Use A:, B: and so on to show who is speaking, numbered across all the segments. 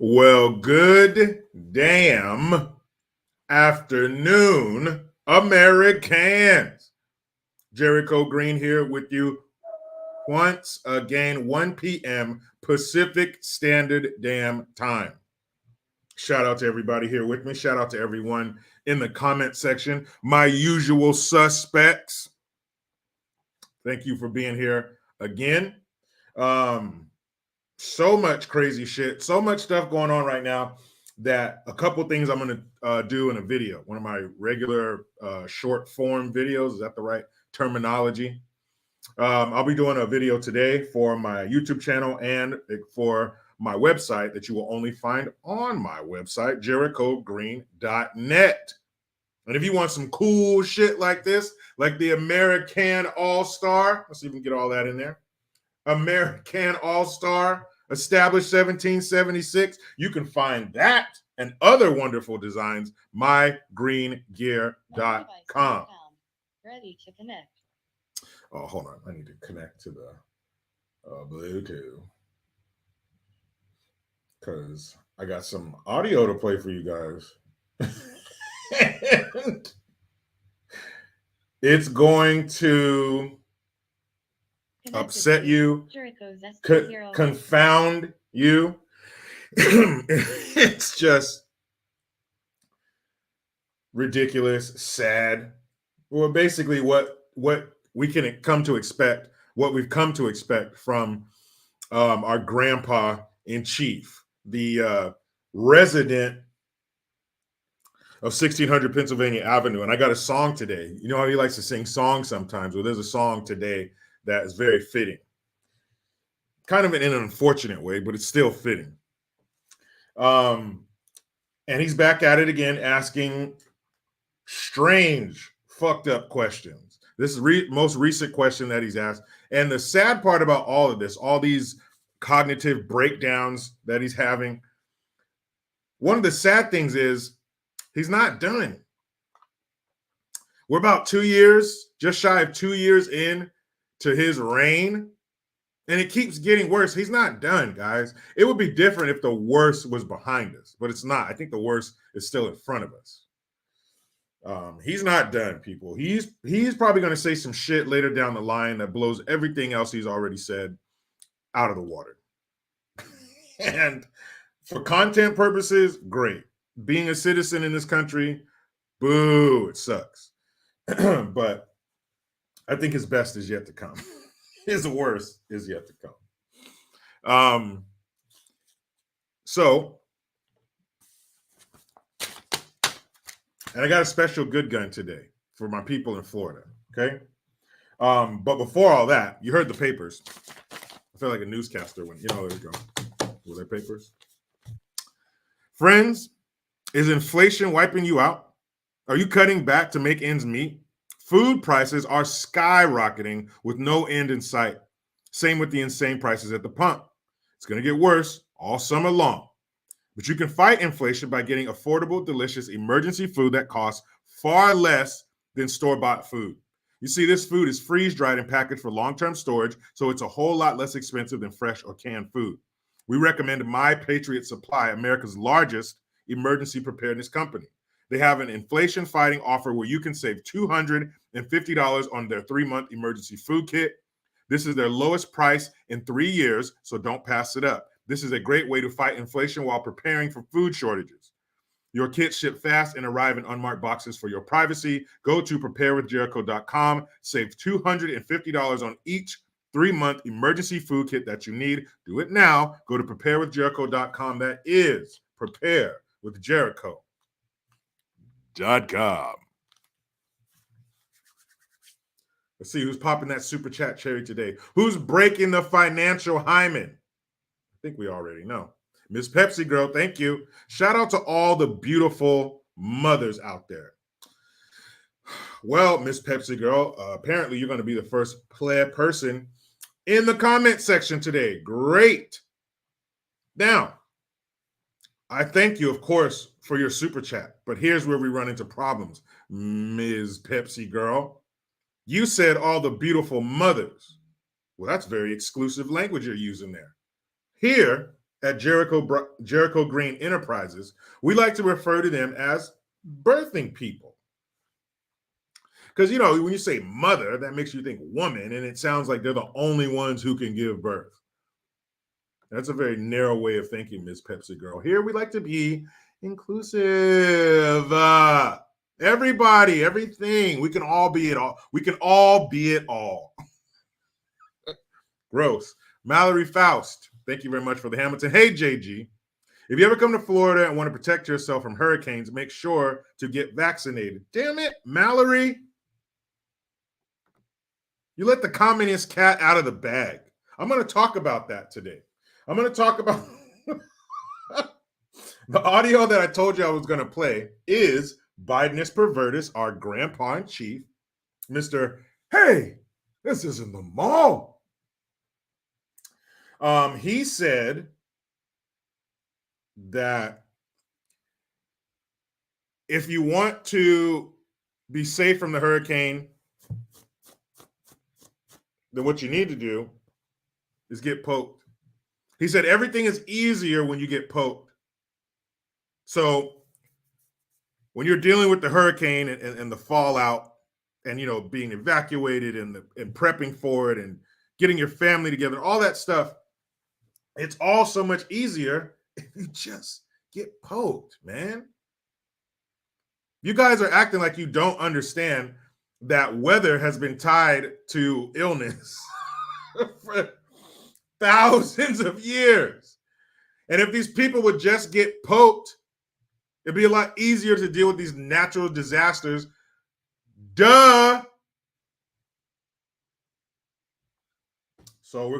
A: Well, good damn afternoon, Americans. Jericho Green here with you once again, 1 p.m. Pacific Standard Damn Time. Shout out to everybody here with me. Shout out to everyone in the comment section. My usual suspects. Thank you for being here again. So much crazy shit, so much stuff going on right now that a couple things I'm going to do in a video, one of my regular short form videos. Is that the right terminology? I'll be doing a video today for my YouTube channel and for my website that you will only find on my website, jerichogreen.net. And if you want some cool shit like this, like the American All-Star, let's see if we can get all that in there. American All-Star, established 1776. You can find that and other wonderful designs, mygreengear.com.
B: Ready to connect.
A: Oh, hold on. I need to connect to the Bluetooth because I got some audio to play for you guys. It's going to upset you, confound you. It's just ridiculous, sad. Well, basically what we can come to expect, what we've come to expect from our grandpa in chief, the resident of 1600 Pennsylvania Avenue. And I got a song today. You know how he likes to sing songs sometimes? Well, there's a song today that is very fitting. Kind of in an unfortunate way, but it's still fitting. And he's back at it again, asking strange, fucked up questions. This is most recent question that he's asked. And the sad part about all of this, all these cognitive breakdowns that he's having, one of the sad things is he's not done. We're about 2 years, just shy of 2 years in to his reign, and it keeps getting worse. He's not done, guys. It would be different if the worst was behind us, but it's not. I think the worst is still in front of us. He's not done, people. He's probably going to say some shit later down the line that blows everything else he's already said out of the water. And for content purposes, great. Being a citizen in this country, boo, it sucks. But I think his best is yet to come. His worst is yet to come. And I got a special good gun today for my people in Florida, okay? But before all that, you heard the papers. I feel like a newscaster when, there we go. Were there papers? Friends, is inflation wiping you out? Are you cutting back to make ends meet? Food prices are skyrocketing with no end in sight. Same with the insane prices at the pump. It's going to get worse all summer long. But you can fight inflation by getting affordable, delicious emergency food that costs far less than store-bought food. You see, this food is freeze-dried and packaged for long-term storage, so it's a whole lot less expensive than fresh or canned food. We recommend My Patriot Supply, America's largest emergency preparedness company. They have an inflation-fighting offer where you can save $250 on their 3-month emergency food kit. This is their lowest price in 3 years, so don't pass it up. This is a great way to fight inflation while preparing for food shortages. Your kits ship fast and arrive in unmarked boxes for your privacy. Go to preparewithjericho.com. Save $250 on each 3-month emergency food kit that you need. Do it now. Go to preparewithjericho.com. That is preparewithjericho.com. Let's see who's popping that super chat cherry today. Who's breaking the financial hymen? I think we already know. Miss Pepsi Girl, thank you. Shout out to all the beautiful mothers out there. Well, Miss Pepsi Girl, apparently you're going to be the first person in the comment section today. Great. Now, I thank you, of course, for your super chat, but here's where we run into problems, Ms. Pepsi Girl. You said all the beautiful mothers. Well, that's very exclusive language you're using there. Here, at Jericho Green Enterprises, we like to refer to them as birthing people. Because, you know, when you say mother, that makes you think woman, and it sounds like they're the only ones who can give birth. That's a very narrow way of thinking, Miss Pepsi Girl. Here we like to be inclusive. Everybody, everything. We can all be it all. We can all be it all. Gross. Mallory Faust, thank you very much for the Hamilton. Hey, JG. If you ever come to Florida and want to protect yourself from hurricanes, make sure to get vaccinated. Damn it, Mallory. You let the communist cat out of the bag. I'm going to talk about that today. I'm going to talk about the audio that I told you I was going to play is Bidenus Pervertus, our grandpa in chief, Mr. Hey, this isn't the mall. He said that if you want to be safe from the hurricane, then what you need to do is get poked. He said everything is easier when you get poked. So when you're dealing with the hurricane and the fallout and, you know, being evacuated and prepping for it and getting your family together, all that stuff, it's all so much easier if you just get poked, man. You guys are acting like you don't understand that weather has been tied to illness for thousands of years. And if these people would just get poked, it'd be a lot easier to deal with these natural disasters. Duh. So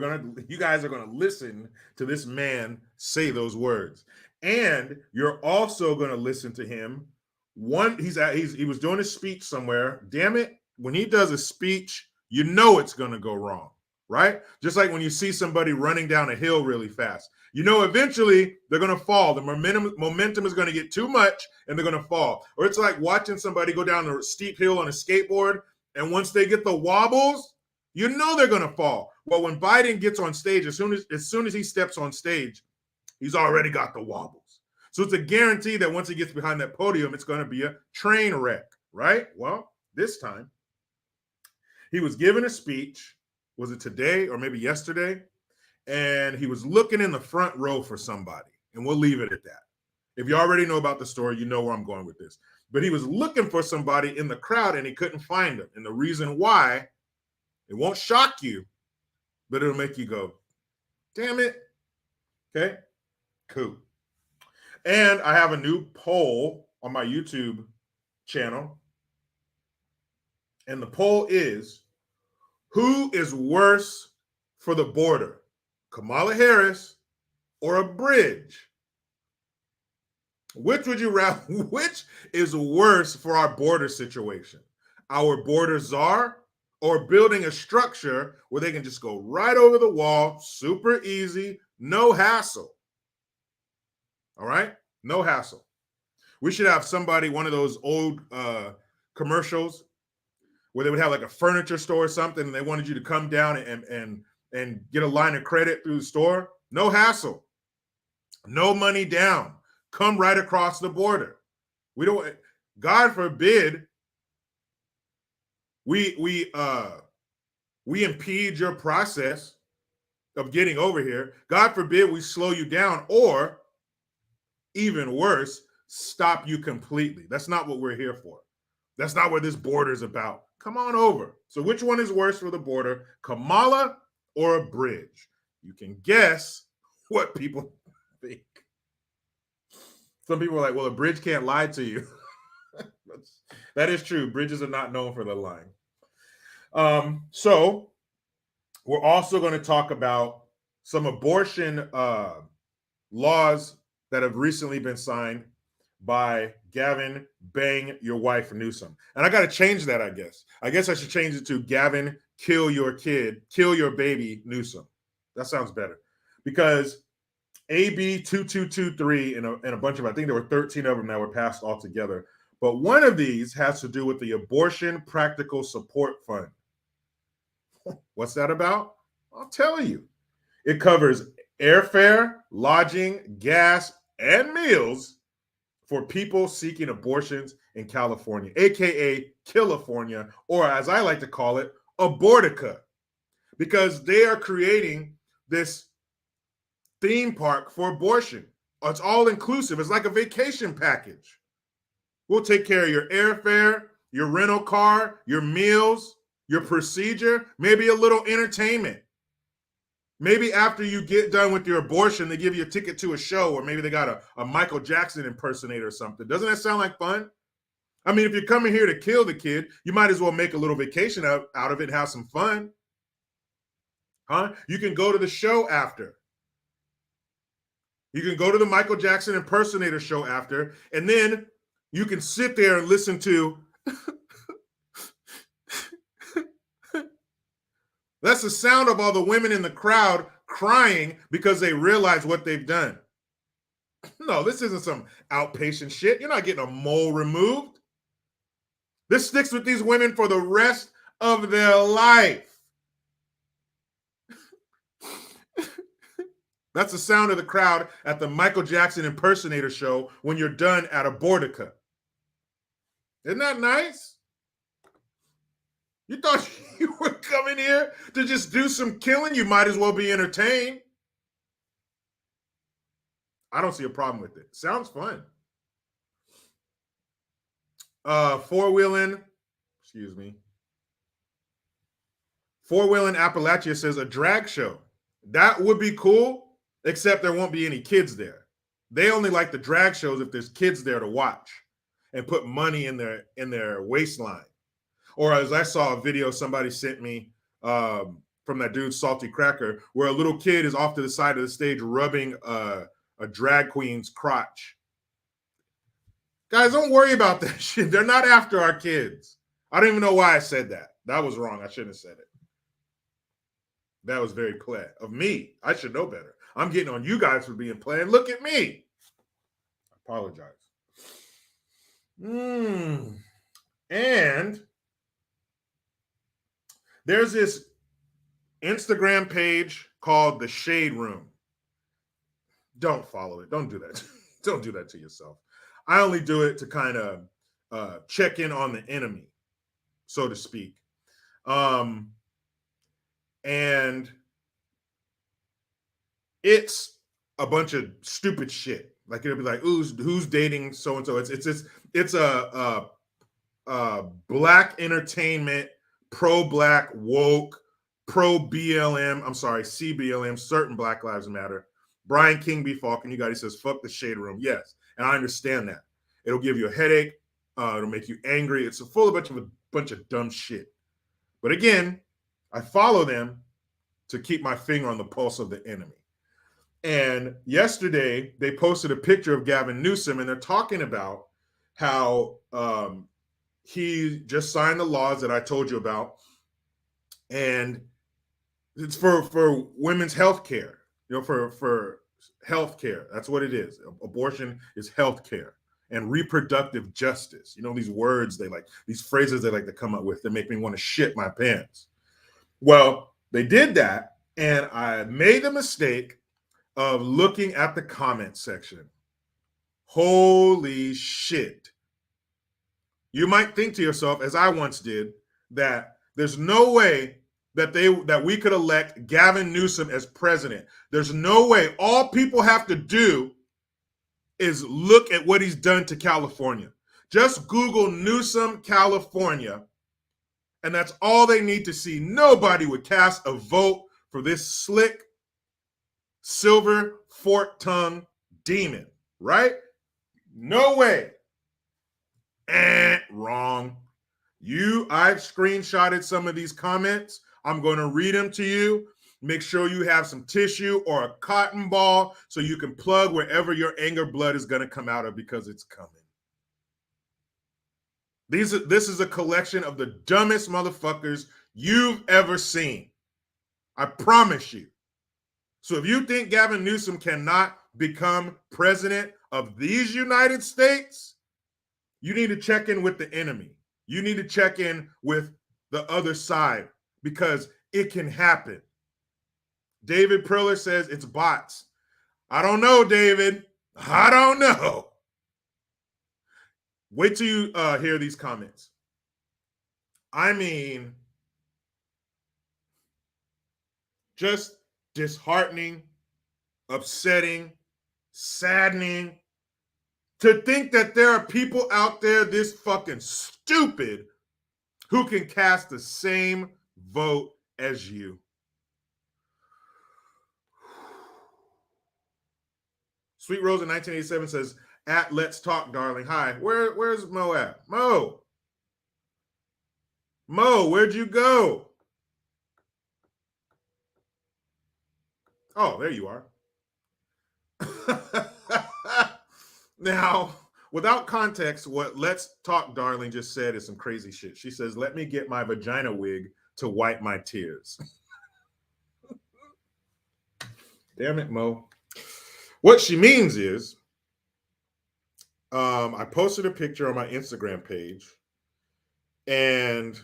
A: you guys are gonna listen to this man say those words. And you're also gonna listen to him. He was doing a speech somewhere. Damn it, when he does a speech, you know it's gonna go wrong, right? Just like when you see somebody running down a hill really fast. You know eventually they're gonna fall. The momentum is gonna get too much and they're gonna fall. Or it's like watching somebody go down a steep hill on a skateboard, and once they get the wobbles, you know they're gonna fall. Well, when Biden gets on stage, as soon as he steps on stage, he's already got the wobbles. So it's a guarantee that once he gets behind that podium, it's going to be a train wreck, right? Well, this time, he was giving a speech. Was it today or maybe yesterday? And he was looking in the front row for somebody. And we'll leave it at that. If you already know about the story, you know where I'm going with this. But he was looking for somebody in the crowd and he couldn't find them. And the reason why, it won't shock you, but it'll make you go, damn it. Okay, cool. And I have a new poll on my YouTube channel. And the poll is, who is worse for the border, Kamala Harris or a bridge? Which would you rather? Which is worse for our border situation? Our border czar or building a structure where they can just go right over the wall, super easy, no hassle? All right? No hassle. We should have somebody, one of those old commercials where they would have like a furniture store or something and they wanted you to come down and get a line of credit through the store. No hassle. No money down. Come right across the border. We don't, God forbid, we impede your process of getting over here. God forbid we slow you down, or even worse, stop you completely. That's not what we're here for. That's not what this border is about. Come on over. So which one is worse for the border, Kamala or a bridge? You can guess what people think. Some people are like, well, a bridge can't lie to you. That is true. Bridges are not known for the lying. So we're also going to talk about some abortion laws that have recently been signed by Gavin Bang Your Wife Newsom. And I got to change that, I guess. I guess I should change it to Gavin Kill Your Kid, Kill Your Baby Newsom. That sounds better. Because AB 2223 and a bunch of, I think there were 13 of them that were passed all together. But one of these has to do with the Abortion Practical Support Fund. What's that about? I'll tell you. It covers airfare, lodging, gas, and meals for people seeking abortions in California, aka California, or as I like to call it, Abortica, because they are creating this theme park for abortion. It's all inclusive. It's like a vacation package. We'll take care of your airfare, your rental car, your meals, your procedure, maybe a little entertainment. Maybe after you get done with your abortion, they give you a ticket to a show, or maybe they got a Michael Jackson impersonator or something. Doesn't that sound like fun? I mean, if you're coming here to kill the kid, you might as well make a little vacation out of it and have some fun. Huh? You can go to the show after. You can go to the Michael Jackson impersonator show after, and then you can sit there and listen to. That's the sound of all the women in the crowd crying because they realize what they've done. No, this isn't some outpatient shit. You're not getting a mole removed. This sticks with these women for the rest of their life. That's the sound of the crowd at the Michael Jackson impersonator show when you're done at Abortica. Isn't that nice? You thought you were coming here to just do some killing? You might as well be entertained. I don't see a problem with it. Sounds fun. Four-wheeling Appalachia says a drag show. That would be cool, except there won't be any kids there. They only like the drag shows if there's kids there to watch and put money in their waistline. Or as I saw a video somebody sent me from that dude Salty Cracker, where a little kid is off to the side of the stage rubbing a drag queen's crotch. Guys, don't worry about that shit. They're not after our kids. I don't even know why I said that. That was wrong. I shouldn't have said it. That was very play of me. I should know better. I'm getting on you guys for being planned. Look at me. I apologize. And there's this Instagram page called The Shade Room. Don't follow it. Don't do that. Don't do that to yourself. I only do it to kind of check in on the enemy, so to speak. And it's a bunch of stupid shit. Like it'll be like, who's dating so and so? It's a black entertainment, pro-black, woke, pro-BLM. I'm sorry, CBLM, certain Black Lives Matter. Brian King B. Falcon, you guys, he says, fuck the Shade Room. Yes, and I understand that. It'll give you a headache. It'll make you angry. It's full of a bunch of dumb shit. But again, I follow them to keep my finger on the pulse of the enemy. And yesterday, they posted a picture of Gavin Newsom, and they're talking about how he just signed the laws that I told you about, and it's for women's health care. For health care. That's what it is. Abortion is health care and reproductive justice. These words these phrases they like to come up with that make me want to shit my pants. Well, they did that, and I made the mistake of looking at the comment section. Holy shit. You might think to yourself, as I once did, that there's no way that we could elect Gavin Newsom as president. There's no way. All people have to do is look at what he's done to California. Just Google Newsom, California, and that's all they need to see. Nobody would cast a vote for this slick, silver, fork-tongued demon, right? No way. Wrong. I've screenshotted some of these comments. I'm going to read them to you. Make sure you have some tissue or a cotton ball so you can plug wherever your anger blood is going to come out of, because it's coming. This is a collection of the dumbest motherfuckers you've ever seen. I promise you. So if you think Gavin Newsom cannot become president of these United States, you need to check in with the enemy. You need to check in with the other side, because it can happen. David Priller says it's bots. I don't know, David. I don't know. Wait till you hear these comments. I mean, just disheartening, upsetting, saddening to think that there are people out there this fucking stupid who can cast the same vote as you. Sweet Rose in 1987 says, at Let's Talk, darling. Hi. Where's Mo at? Mo, where'd you go? Oh, there you are. Now, without context, what Let's Talk, darling just said is some crazy shit. She says, let me get my vagina wig to wipe my tears. Damn it, Mo. What she means is, I posted a picture on my Instagram page, and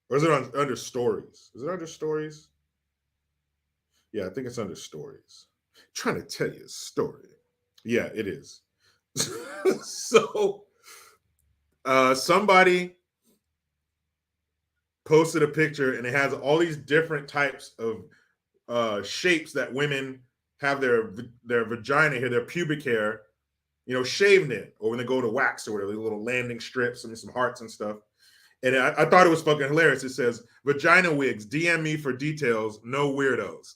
A: or is it under stories? Is it under stories? Yeah, I think it's under stories. I'm trying to tell you a story. Yeah, it is. So somebody posted a picture, and it has all these different types of shapes that women have their vagina here, their pubic hair, shaved in, or when they go to wax or whatever, little landing strips and some hearts and stuff. And I thought it was fucking hilarious. It says, vagina wigs, DM me for details, no weirdos.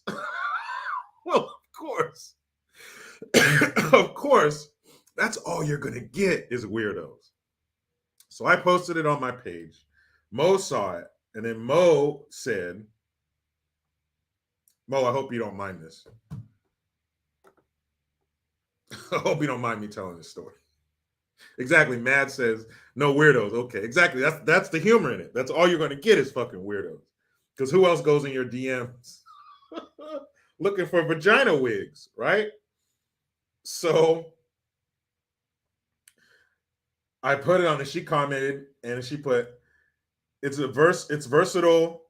A: Well, of course. Of course, that's all you're going to get is weirdos. So I posted it on my page. Mo saw it. And then Mo said, Mo, I hope you don't mind this. I hope you don't mind me telling this story. Exactly. Mad says, no weirdos. Okay, exactly. That's the humor in it. That's all you're going to get is fucking weirdos. Because who else goes in your DMs looking for vagina wigs, right? So I put it on, and she commented, and she put, it's versatile.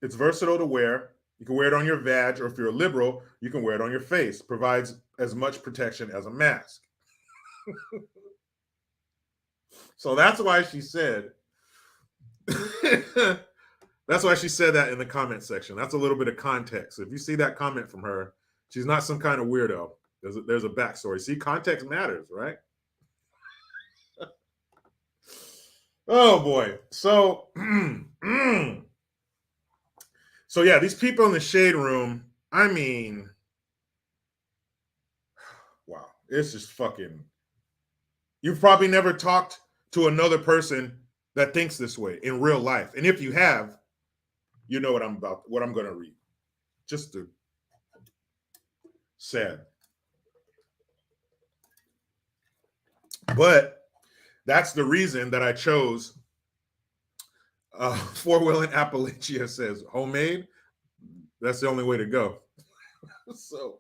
A: It's versatile to wear. You can wear it on your vag, or if you're a liberal, you can wear it on your face. Provides as much protection as a mask. So that's why she said, that's why she said that in the comment section. That's a little bit of context. If you see that comment from her, she's not some kind of weirdo. There's a backstory. See, context matters, right? Oh boy. So, so yeah, these people in the shade room, I mean, wow, it's just fucking, you've probably never talked to another person that thinks this way in real life. And if you have, you know what I'm going to read. Just sad. But that's the reason that I chose 4-Wheel in Appalachia says homemade. That's the only way to go. So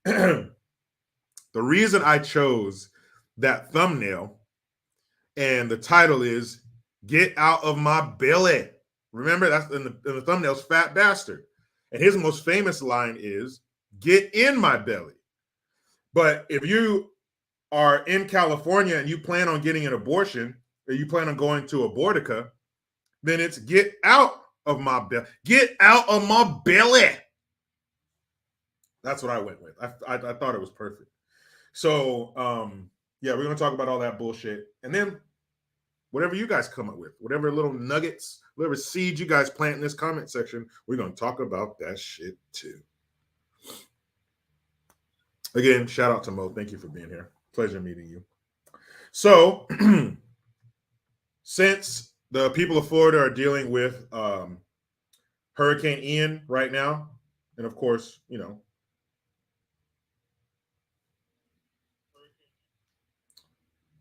A: the reason I chose that thumbnail, and the title is Get Out of My Belly. Remember, that's in the thumbnail's Fat Bastard. And his most famous line is, get in my belly. But if you are in California and you plan on getting an abortion, or you plan on going to Abortica, then it's get out of my belly. Get out of my belly. That's what I went with. I thought it was perfect. So, yeah, we're going to talk about all that bullshit. And then whatever you guys come up with, whatever little nuggets, whatever seeds you guys plant in this comment section, we're going to talk about that shit too. Again, shout out to Mo. Thank you for being here. Pleasure meeting you. So, since the people of Florida are dealing with Hurricane Ian right now, and of course,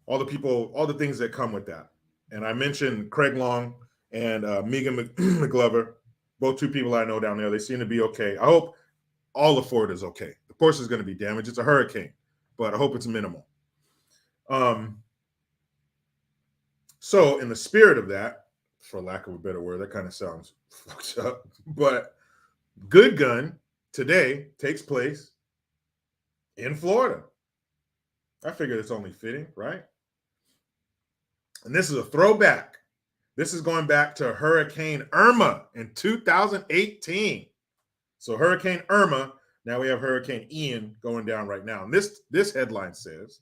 A: all the things that come with that. And I mentioned Craig Long and Megan McGlover, both two people I know down there. They seem to be okay. I hope all of Florida is okay. Of course, there's going to be damage. It's a hurricane, but I hope it's minimal. So in the spirit of that, for lack of a better word, that kind of sounds fucked up, but Good Gun today takes place in Florida. I figure it's only fitting, right? And this is a throwback. This is going back to Hurricane Irma in 2018. So Hurricane Irma, now we have Hurricane Ian going down right now. And this headline says,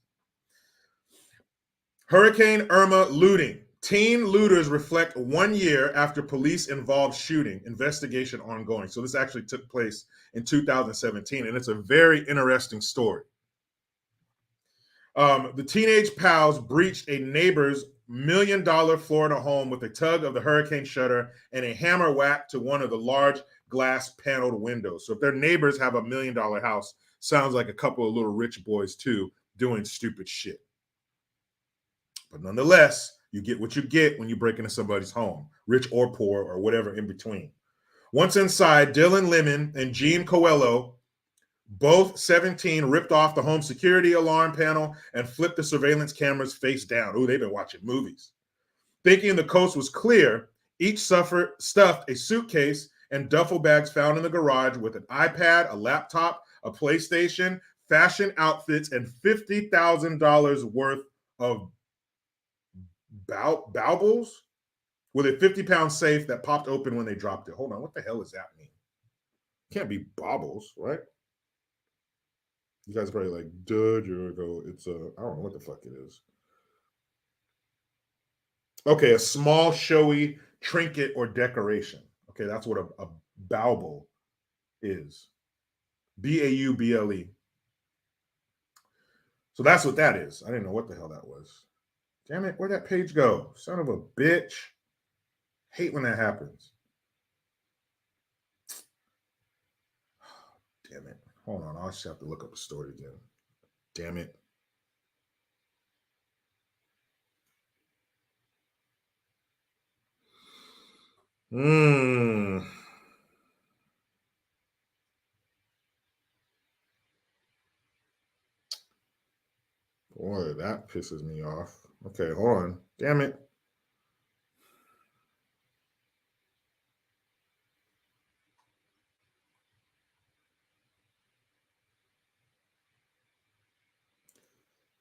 A: Hurricane Irma looting. Teen looters reflect 1 year after police involved shooting. Investigation ongoing. So this actually took place in 2017, and it's a very interesting story. The teenage pals breached a neighbor's $1 million Florida home with a tug of the hurricane shutter and a hammer whack to one of the large glass paneled windows. So if their neighbors have $1 million house, sounds like a couple of little rich boys too doing stupid shit. But nonetheless, you get what you get when you break into somebody's home, rich or poor or whatever in between. Once inside, Dylan Lemon and Gene Coelho, both 17, ripped off the home security alarm panel and flipped the surveillance cameras face down. Ooh, they've been watching movies. Thinking the coast was clear, each stuffed a suitcase and duffel bags found in the garage with an iPad, a laptop, a PlayStation, fashion outfits, and $50,000 worth of baubles with a 50-pound safe that popped open when they dropped it. Hold on, what the hell does that mean? Can't be baubles, right? You guys are probably like, duh, Jericho. It's I don't know what the fuck it is. Okay, a small, showy trinket or decoration. Okay, that's what a bauble is. B-A-U-B-L-E. So that's what that is. I didn't know what the hell that was. Damn it, where'd that page go? Son of a bitch. Hate when that happens. Damn it. Hold on, I'll just have to look up the story again. Damn it. Boy, that pisses me off. Okay, hold on. Damn it.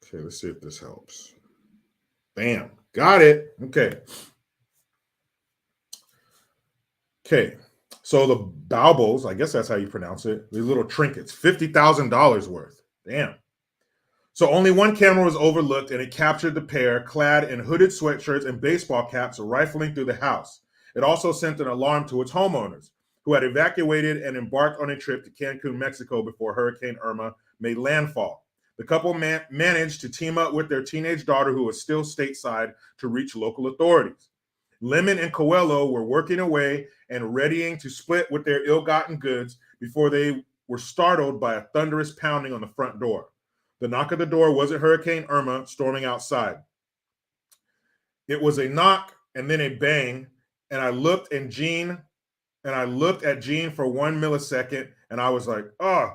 A: Okay, let's see if this helps. Bam. Got it. Okay. Okay. So the baubles, I guess that's how you pronounce it, these little trinkets, $50,000 worth. Damn. So only one camera was overlooked, and it captured the pair clad in hooded sweatshirts and baseball caps rifling through the house. It also sent an alarm to its homeowners, who had evacuated and embarked on a trip to Cancun, Mexico before Hurricane Irma made landfall. The couple managed to team up with their teenage daughter, who was still stateside, to reach local authorities. Lemon and Coelho were working away and readying to split with their ill-gotten goods before they were startled by a thunderous pounding on the front door. The knock at the door wasn't Hurricane Irma storming outside. It was a knock and then a bang, and I looked at Gene for 1 millisecond, and I was like, oh.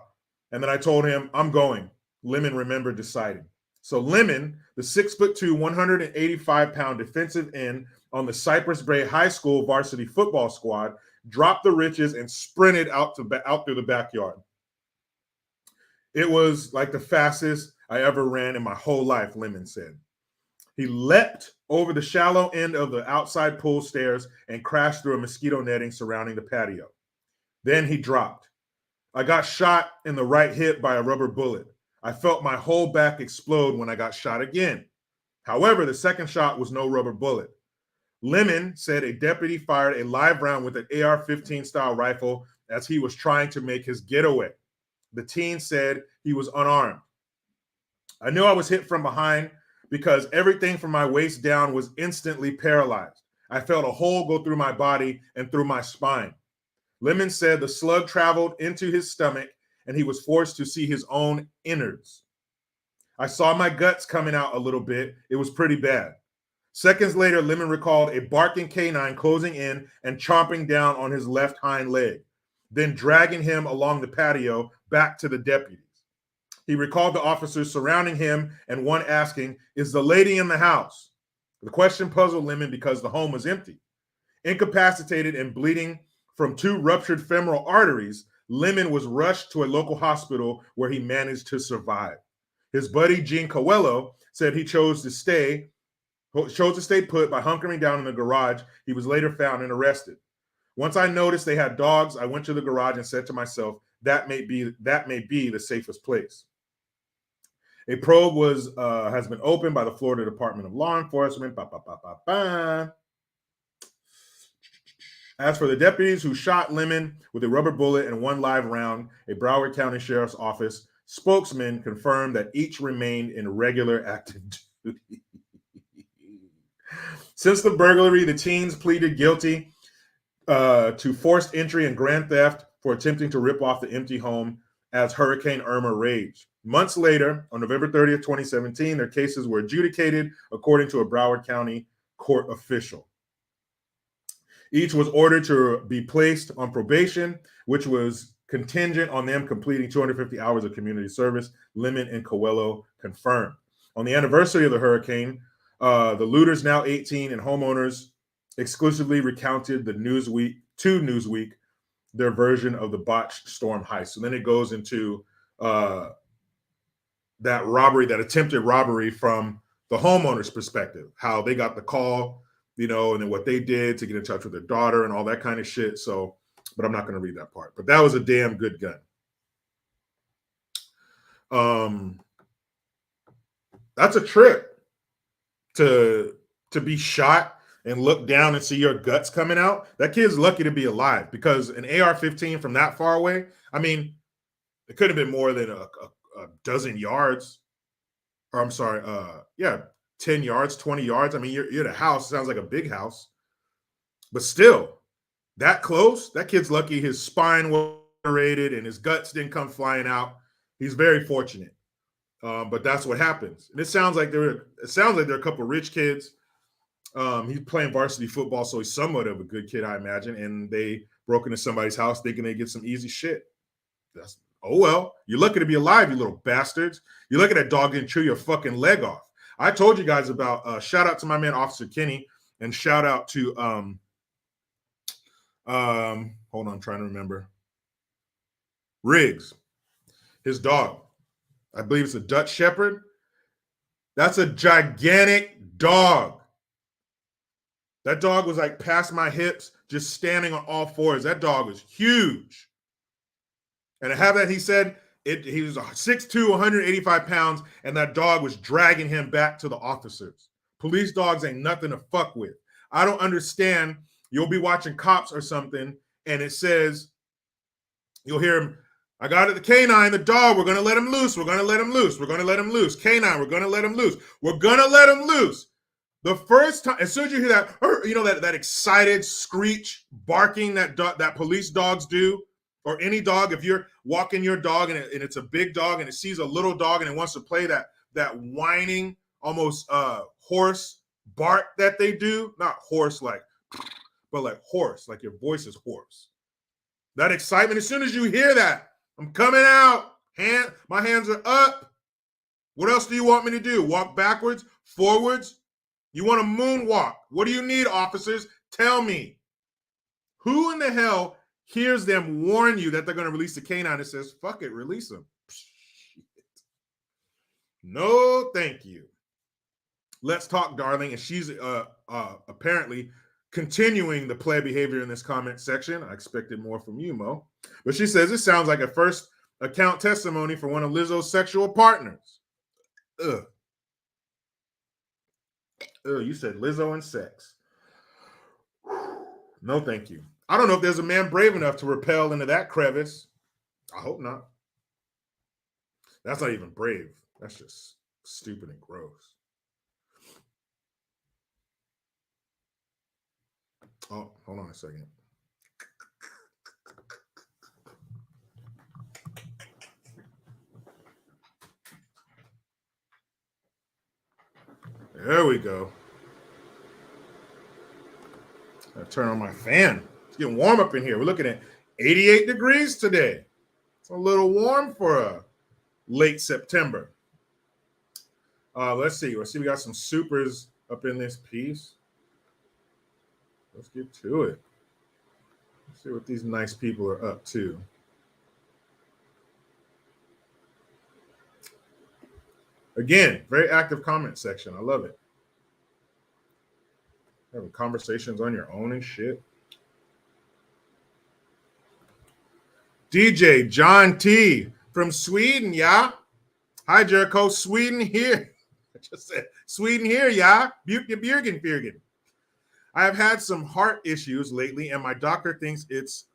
A: And then I told him, I'm going. Lemon remembered deciding. So Lemon, the 6'2", 185-pound defensive end on the Cypress Bay High School varsity football squad, dropped the riches and sprinted out through the backyard. It was like the fastest I ever ran in my whole life, Lemon said. He leapt over the shallow end of the outside pool stairs and crashed through a mosquito netting surrounding the patio. Then he dropped. I got shot in the right hip by a rubber bullet. I felt my whole back explode when I got shot again. However, the second shot was no rubber bullet. Lemon said a deputy fired a live round with an AR-15 style rifle as he was trying to make his getaway. The teen said he was unarmed. I knew I was hit from behind because everything from my waist down was instantly paralyzed. I felt a hole go through my body and through my spine. Lemon said the slug traveled into his stomach and he was forced to see his own innards. I saw my guts coming out a little bit. It was pretty bad. Seconds later, Lemon recalled a barking canine closing in and chomping down on his left hind leg, then dragging him along the patio back to the deputies. He recalled the officers surrounding him and one asking, "Is the lady in the house?" The question puzzled Lemon because the home was empty. Incapacitated and bleeding from 2 ruptured femoral arteries, Lemon was rushed to a local hospital where he managed to survive. His buddy Gene Coelho said he chose to stay put by hunkering down in the garage. He was later found and arrested. Once I noticed they had dogs, I went to the garage and said to myself, that may be the safest place. A probe has been opened by the Florida Department of Law Enforcement. As for the deputies who shot Lemon with a rubber bullet and 1 live round, a Broward County Sheriff's Office spokesman confirmed that each remained in regular active duty. Since the burglary, the teens pleaded guilty to forced entry and grand theft for attempting to rip off the empty home as Hurricane Irma raged. Months later, on November 30th, 2017, their cases were adjudicated according to a Broward County court official. Each was ordered to be placed on probation, which was contingent on them completing 250 hours of community service. Lemon and Coelho confirmed. On the anniversary of the hurricane, the looters, now 18, and homeowners exclusively recounted to Newsweek their version of the botched storm heist. So then it goes into that attempted robbery from the homeowner's perspective, how they got the call, and then what they did to get in touch with their daughter and all that kind of shit. So, but I'm not going to read that part. But that was a damn good gun. That's a trip to be shot and look down and see your guts coming out. That kid's lucky to be alive, because an AR-15 from that far away, I mean, it could have been more than a dozen yards. Or I'm sorry, 10 yards, 20 yards. I mean, you're at a house. Sounds like a big house. But still, that close, that kid's lucky his spine was rated and his guts didn't come flying out. He's very fortunate. But that's what happens. And it sounds like they're a couple of rich kids. He's playing varsity football, so he's somewhat of a good kid, I imagine. And they broke into somebody's house thinking they get some easy shit. Oh well, you're lucky to be alive, you little bastards. You're lucky that dog didn't chew your fucking leg off. I told you guys about shout out to my man Officer Kenny, and shout out to hold on, I'm trying to remember. Riggs, his dog. I believe it's a Dutch Shepherd. That's a gigantic dog. That dog was like past my hips, just standing on all fours. That dog was huge. And to have that, he said, he was 6'2", 185 pounds, and that dog was dragging him back to the officers. Police dogs ain't nothing to fuck with. I don't understand. You'll be watching Cops or something, and it says, you'll hear him, I got it, the canine, the dog, we're going to let him loose. We're going to let him loose. We're going to let him loose. Canine, we're going to let him loose. We're going to let him loose. The first time, as soon as you hear that, that excited screech, barking that police dogs do, or any dog, if you're walking your dog and it's a big dog and it sees a little dog and it wants to play that whining, almost hoarse bark that they do, not hoarse like, but like hoarse, like your voice is hoarse. That excitement, as soon as you hear that, I'm coming out, my hands are up. What else do you want me to do? Walk backwards, forwards? You want to moonwalk? What do you need, officers? Tell me. Who in the hell hears them warn you that they're going to release the canine and says, fuck it, release him? No, thank you. Let's talk, darling. And she's apparently continuing the play behavior in this comment section. I expected more from you, Mo. But she says, it sounds like a first account testimony for one of Lizzo's sexual partners. Ugh. You said Lizzo and sex. No, thank you. I don't know if there's a man brave enough to rappel into that crevice. I hope not. That's not even brave. That's just stupid and gross. Oh, hold on a second. There we go. I turn on my fan. It's getting warm up in here. We're looking at 88 degrees today. It's a little warm for late September. Let's see. We got some supers up in this piece. Let's get to it. See what these nice people are up to. Again, very active comment section. I love it. Having conversations on your own and shit. DJ John T from Sweden, yeah. Hi, Jericho. Sweden here. I just said Sweden here, yeah. Björgen. I have had some heart issues lately, and my doctor thinks it's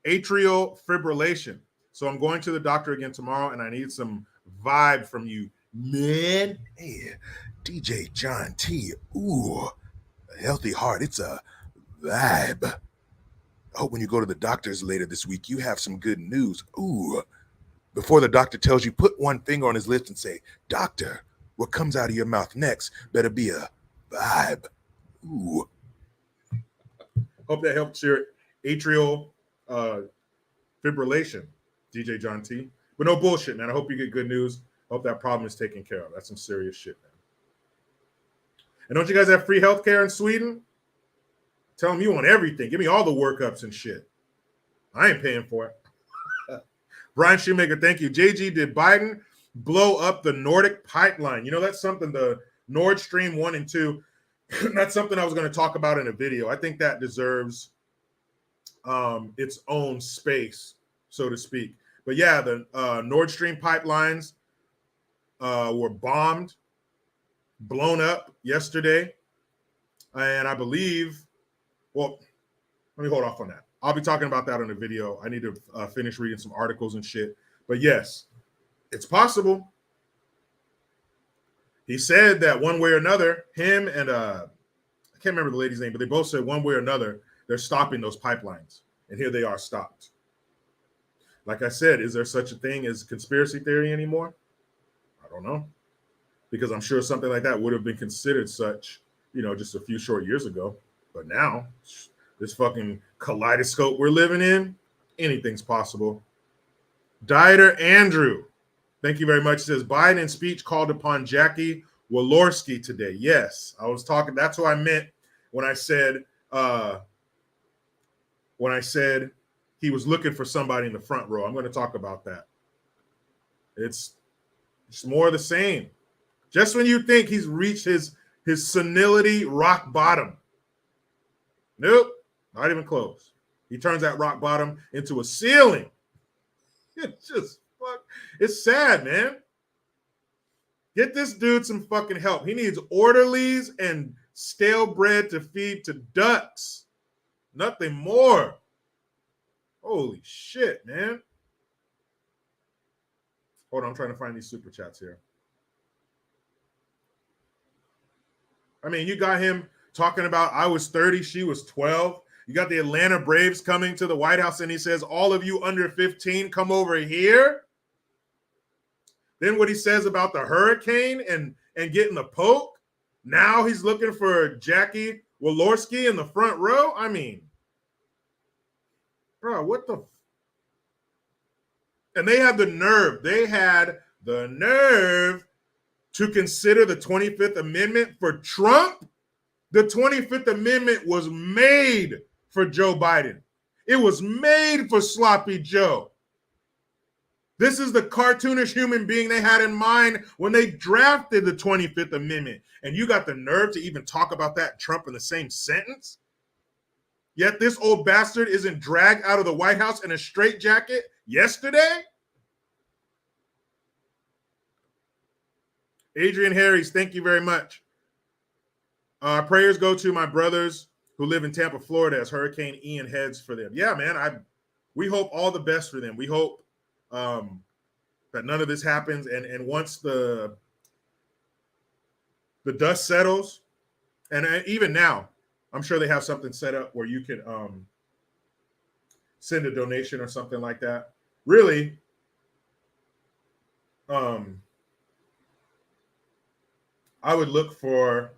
A: atrial fibrillation. So I'm going to the doctor again tomorrow, and I need some vibe from you, man. Hey, DJ John T. Ooh, a healthy heart. It's a vibe. I hope when you go to the doctor's later this week, you have some good news. Ooh. Before the doctor tells you, put one finger on his lips and say, "Doctor, what comes out of your mouth next better be a vibe." Ooh. Hope that helps your atrial fibrillation, DJ John T. But no bullshit, man. I hope you get good news. Hope that problem is taken care of. That's some serious shit, man. And don't you guys have free healthcare in Sweden? Tell them you want everything. Give me all the workups and shit. I ain't paying for it. Brian Shoemaker, thank you. JG, did Biden blow up the Nordic pipeline? You know, that's something, the Nord Stream 1 and 2, that's something I was going to talk about in a video. I think that deserves its own space, so to speak. But yeah, the Nord Stream pipelines were bombed, blown up yesterday. And I believe, well, let me hold off on that. I'll be talking about that in a video. I need to finish reading some articles and shit. But yes, it's possible. He said that one way or another, him and I can't remember the lady's name, but they both said one way or another, they're stopping those pipelines. And here they are stopped. Like I said, is there such a thing as conspiracy theory anymore? I don't know. Because I'm sure something like that would have been considered such, you know, just a few short years ago. But now, this fucking kaleidoscope we're living in, anything's possible. Dieter Andrew, thank you very much. Says Biden in speech called upon Jackie Walorski today. Yes, I was talking. That's what I meant when I said he was looking for somebody in the front row. I'm going to talk about that. It's more of the same. Just when you think he's reached his senility rock bottom, nope. Not even close. He turns that rock bottom into a ceiling. It's just fuck. It's sad, man. Get this dude some fucking help. He needs orderlies and stale bread to feed to ducks. Nothing more. Holy shit, man. Hold on, I'm trying to find these super chats here. I mean, you got him talking about I was 30, she was 12. You got the Atlanta Braves coming to the White House, and he says, all of you under 15, come over here. Then what he says about the hurricane and getting the poke. Now he's looking for Jackie Walorski in the front row. I mean, bro, what the? And they had the nerve. They had the nerve to consider the 25th Amendment for Trump. The 25th Amendment was made for Joe Biden. It was made for Sloppy Joe. This is the cartoonish human being they had in mind when they drafted the 25th Amendment. And you got the nerve to even talk about that Trump in the same sentence? Yet this old bastard isn't dragged out of the White House in a straitjacket yesterday? Adrian Harris, thank you very much. Prayers go to my brothers who live in Tampa, Florida, as Hurricane Ian heads for them. Yeah, man, we hope all the best for them. We hope that none of this happens. And once the dust settles, and even now, I'm sure they have something set up where you can send a donation or something like that. Really, I would look for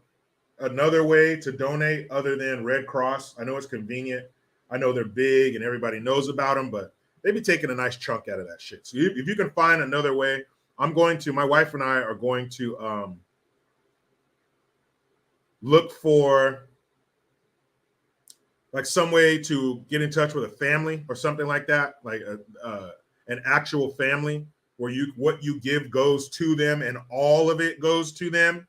A: another way to donate other than Red Cross. I know it's convenient. I know they're big and everybody knows about them, but they be taking a nice chunk out of that shit. So if you can find another way, my wife and I are going to look for like some way to get in touch with a family or something like that, like an actual family where what you give goes to them and all of it goes to them.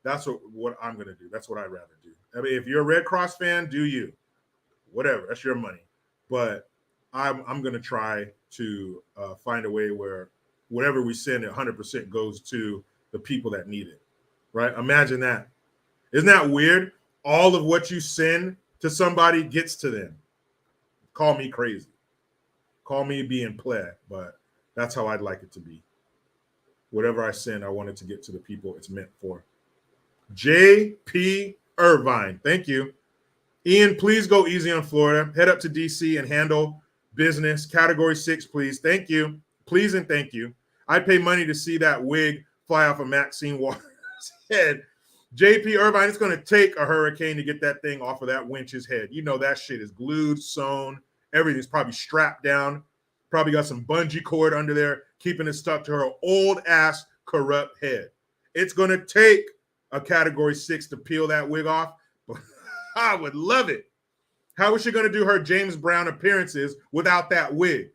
A: That's what I'm going to do. That's what I'd rather do. I mean, if you're a Red Cross fan, do you? Whatever. That's your money. But I'm going to try to find a way where whatever we send, 100% goes to the people that need it. Right? Imagine that. Isn't that weird? All of what you send to somebody gets to them. Call me crazy. Call me being play, but that's how I'd like it to be. Whatever I send, I want it to get to the people it's meant for. J.P. Irvine, thank you. Ian, please go easy on Florida. Head up to D.C. and handle business. Category 6, please. Thank you. Please and thank you. I'd pay money to see that wig fly off of Maxine Waters' head. J.P. Irvine, it's going to take a hurricane to get that thing off of that winch's head. You know that shit is glued, sewn. Everything's probably strapped down. Probably got some bungee cord under there, keeping it stuck to her old-ass, corrupt head. It's going to take a Category 6 to peel that wig off. But I would love it. How is she going to do her James Brown appearances without that wig?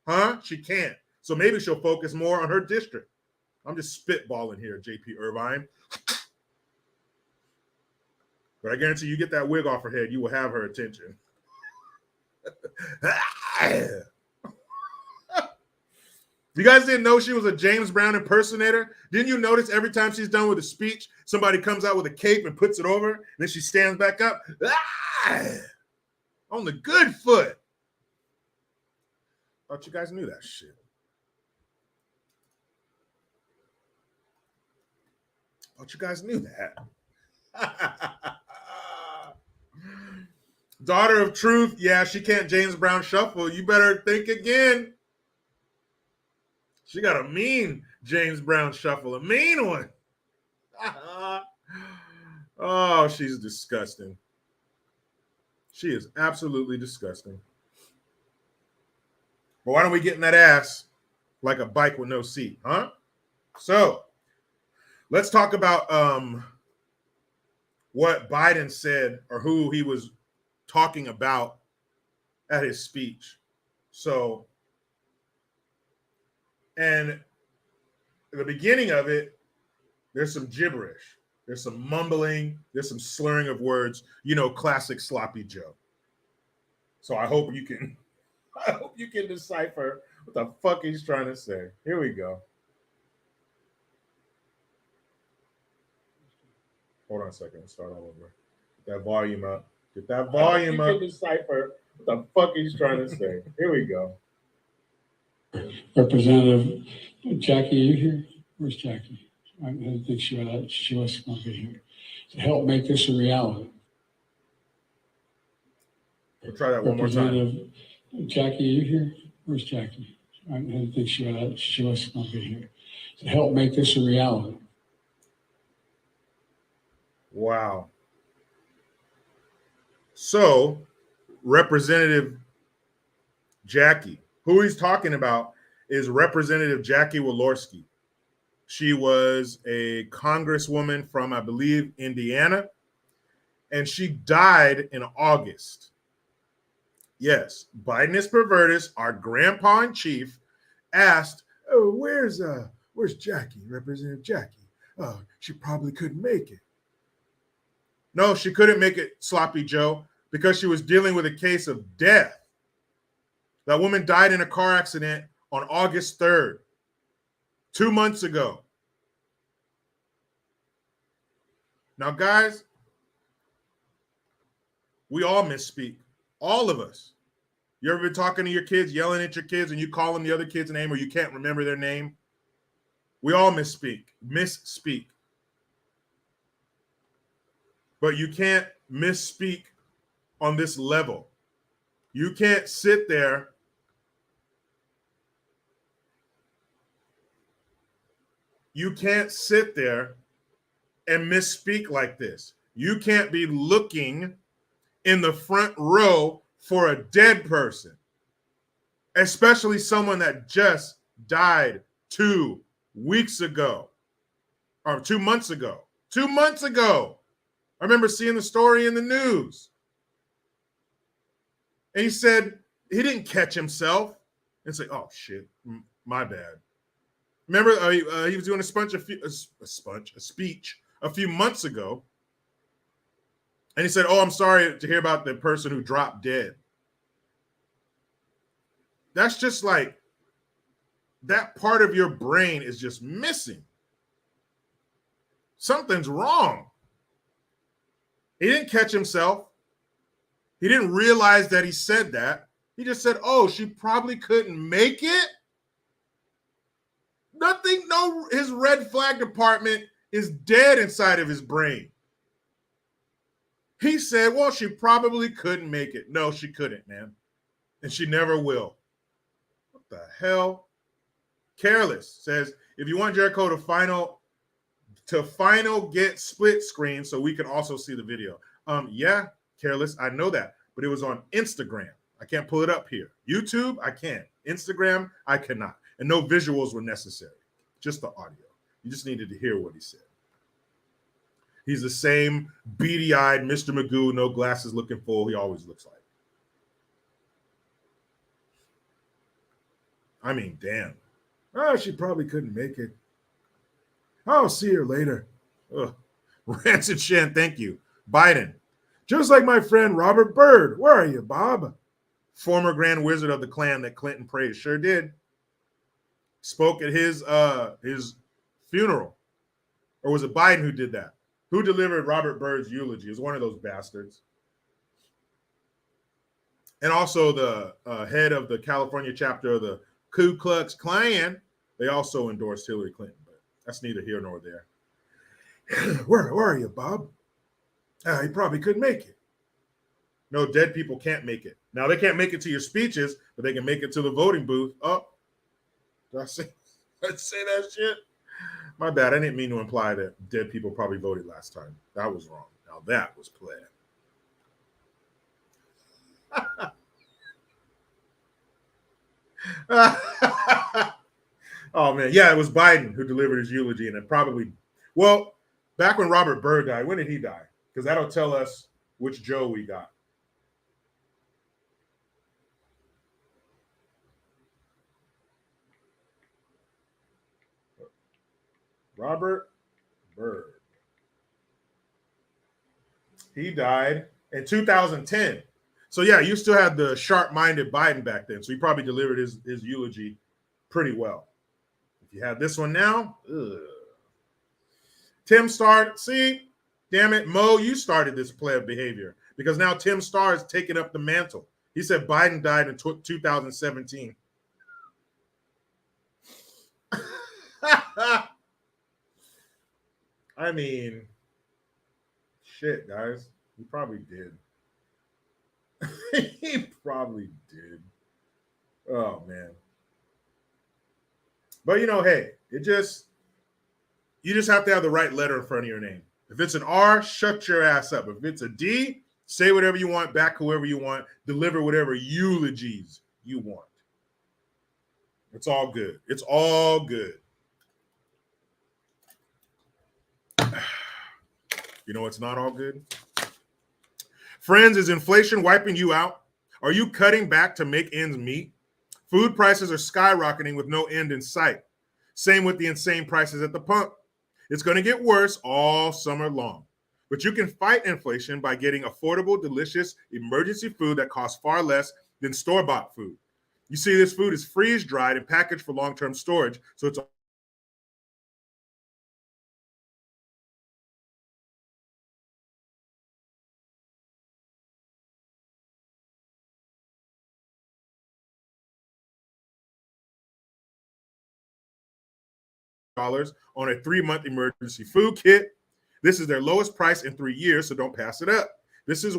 A: Huh? She can't. So maybe she'll focus more on her district. I'm just spitballing here, J.P. Irvine. But I guarantee you get that wig off her head, you will have her attention. You guys didn't know she was a James Brown impersonator? Didn't you notice every time she's done with a speech, somebody comes out with a cape and puts it over, and then she stands back up? On the good foot. Thought you guys knew that shit. Thought you guys knew that. Daughter of Truth, yeah, she can't James Brown shuffle. You better think again. She got a mean James Brown shuffle, a mean one. Oh, she's disgusting. She is absolutely disgusting. But why don't we get in that ass like a bike with no seat, huh? So let's talk about what Biden said or who he was talking about at his speech. So, and at the beginning of it, there's some gibberish. There's some mumbling. There's some slurring of words. You know, classic sloppy Joe. So I hope you can decipher what the fuck he's trying to say. Here we go. Hold on a second. Let's start all over. Get that volume up. Get that volume up. You can decipher what the fuck he's trying to say. Here we go.
C: Representative Jackie, are you here? Where's Jackie? I didn't think she was going to be here to help make this a reality.
A: We'll try that one more time.
C: Representative Jackie, are you here? Where's Jackie? I didn't think she was going to be here to help make this a reality.
A: Wow. So, Representative Jackie, who he's talking about is Representative Jackie Walorski. She was a congresswoman from, I believe, Indiana, and she died in August. Yes, Bidenus Pervertus, our grandpa in chief, asked, "Oh, where's Jackie, Representative Jackie? Oh, she probably couldn't make it." No, she couldn't make it, Sloppy Joe, because she was dealing with a case of death. That woman died in a car accident on August 3rd, 2 months ago. Now, guys, we all misspeak. All of us. You ever been talking to your kids, yelling at your kids, and you call them the other kid's name or you can't remember their name? We all misspeak. But you can't misspeak on this level. You can't sit there and misspeak like this. You can't be looking in the front row for a dead person, especially someone that just died 2 weeks ago or 2 months ago. 2 months ago. I remember seeing the story in the news. And he said he didn't catch himself and say, "Oh shit, my bad." Remember, he was doing a speech a few months ago, and he said, "Oh, I'm sorry to hear about the person who dropped dead." That's just like that part of your brain is just missing. Something's wrong. He didn't catch himself. He didn't realize that he said that. He just said, "Oh, she probably couldn't make it." Nothing, no, his red flag department is dead inside of his brain. He said, "Well, she probably couldn't make it." No, she couldn't, man. And she never will. What the hell? Careless says, if you want Jericho to final get split screen so we can also see the video. Yeah, Careless, I know that, but it was on Instagram. I can't pull it up here. YouTube, I can. Instagram, I cannot. And no visuals were necessary, just the audio. You just needed to hear what he said. He's the same beady-eyed Mr. Magoo, no glasses, looking fool he always looks like. I mean, damn. Oh, she probably couldn't make it. I'll see her later. Ugh. Rancid Shan, thank you. Biden. Just like my friend Robert Byrd. Where are you, Bob? Former Grand Wizard of the Klan that Clinton praised. Sure did. Spoke at his funeral. Or was it Biden who did that? Who delivered Robert Byrd's eulogy? It was one of those bastards. And also the head of the California chapter of the Ku Klux Klan. They also endorsed Hillary Clinton, but that's neither here nor there. Where are you, Bob? He probably couldn't make it. No, dead people can't make it. Now, they can't make it to your speeches, but they can make it to the voting booth. Oh, did I say that shit? My bad. I didn't mean to imply that dead people probably voted last time. That was wrong. Now, that was planned. Oh, man. Yeah, it was Biden who delivered his eulogy, and it probably, well, back when Robert Byrd died, when did he die? Because that'll tell us which Joe we got. Robert Byrd. He died in 2010. So, yeah, you still had the sharp-minded Biden back then. So he probably delivered his eulogy pretty well. If you have this one now, ugh. Tim started. See, damn it, Mo, you started this pleb behavior because now Tim Starr is taking up the mantle. He said Biden died in 2017. I mean, shit, guys. He probably did. He probably did. Oh, man. But, hey, you just have to have the right letter in front of your name. If it's an R, shut your ass up. If it's a D, say whatever you want, back whoever you want, deliver whatever eulogies you want. It's all good. It's all good. You know it's not all good? Friends, is inflation wiping you out? Are you cutting back to make ends meet? Food prices are skyrocketing with no end in sight. Same with the insane prices at the pump. It's going to get worse all summer long. But you can fight inflation by getting affordable, delicious emergency food that costs far less than store-bought food. You see, this food is freeze-dried and packaged for long-term storage, so it's on a 3-month emergency food kit. This is their lowest price in 3 years, so don't pass it up. This is a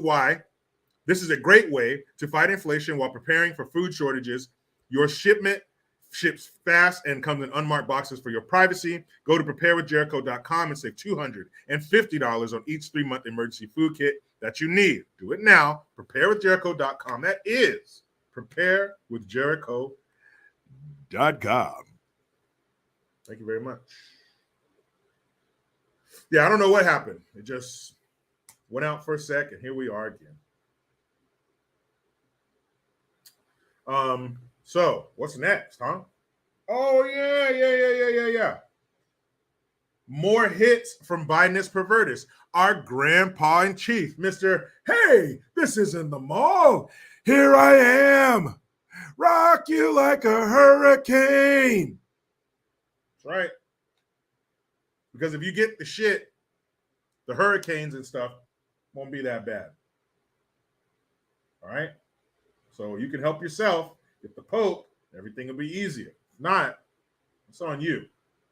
A: great way to fight inflation while preparing for food shortages. Your shipment ships fast and comes in unmarked boxes for your privacy. Go to preparewithjericho.com and save $250 on each 3-month emergency food kit that you need. Do it now. Preparewithjericho.com. That is preparewithjericho.com. Thank you very much. Yeah, I don't know what happened. It just went out for a second. Here we are again. So what's next, huh? Oh yeah. More hits from Bidenist perverters. Our grandpa in chief, Mr. Hey, this isn't the mall. Here I am. Rock you like a hurricane. That's right. Because if you get the shit, the hurricanes and stuff won't be that bad. All right. So you can help yourself. Get the Pope, everything will be easier. If not, it's on you.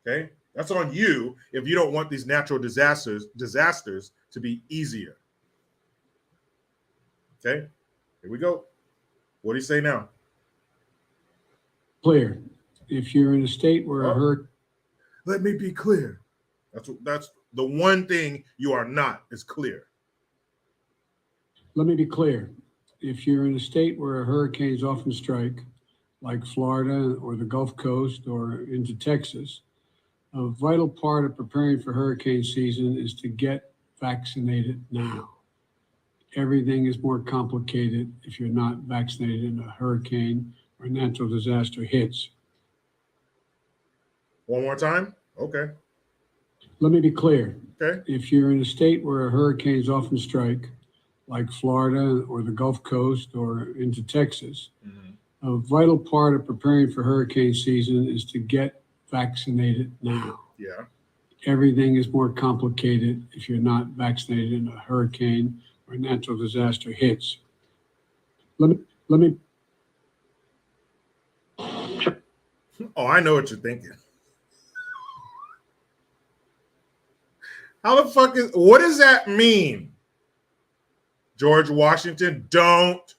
A: Okay. That's on you if you don't want these natural disasters to be easier. Okay. Here we go. What do you say now?
C: Clear. If you're in a state where a hurricane.
A: Let me be clear. That's the one thing you are not is clear.
C: Let me be clear. If you're in a state where hurricanes often strike, like Florida or the Gulf Coast or into Texas, a vital part of preparing for hurricane season is to get vaccinated now. Everything is more complicated if you're not vaccinated and a hurricane or natural disaster hits.
A: One more time? Okay.
C: Let me be clear.
A: Okay.
C: If you're in a state where hurricanes often strike, like Florida or the Gulf Coast or into Texas, a vital part of preparing for hurricane season is to get vaccinated now.
A: Yeah.
C: Everything is more complicated if you're not vaccinated and a hurricane or natural disaster hits. Let me.
A: Oh, I know what you're thinking. How the fuck what does that mean? George Washington, don't.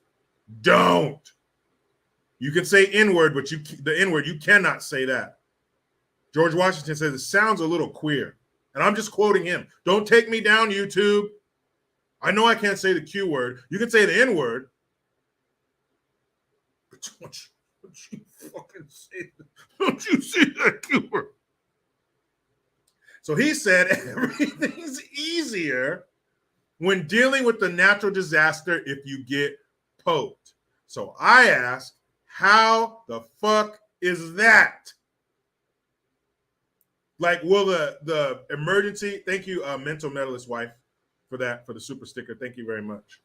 A: You can say N-word, but the N-word, you cannot say that. George Washington says it sounds a little queer. And I'm just quoting him. Don't take me down, YouTube. I know I can't say the Q word. You can say the N-word. But don't you fucking say that. Don't you say that Q word. So he said everything's easier when dealing with the natural disaster if you get poked. So I ask, how the fuck is that? Like, will the emergency, thank you, mental medalist wife, for the super sticker. Thank you very much.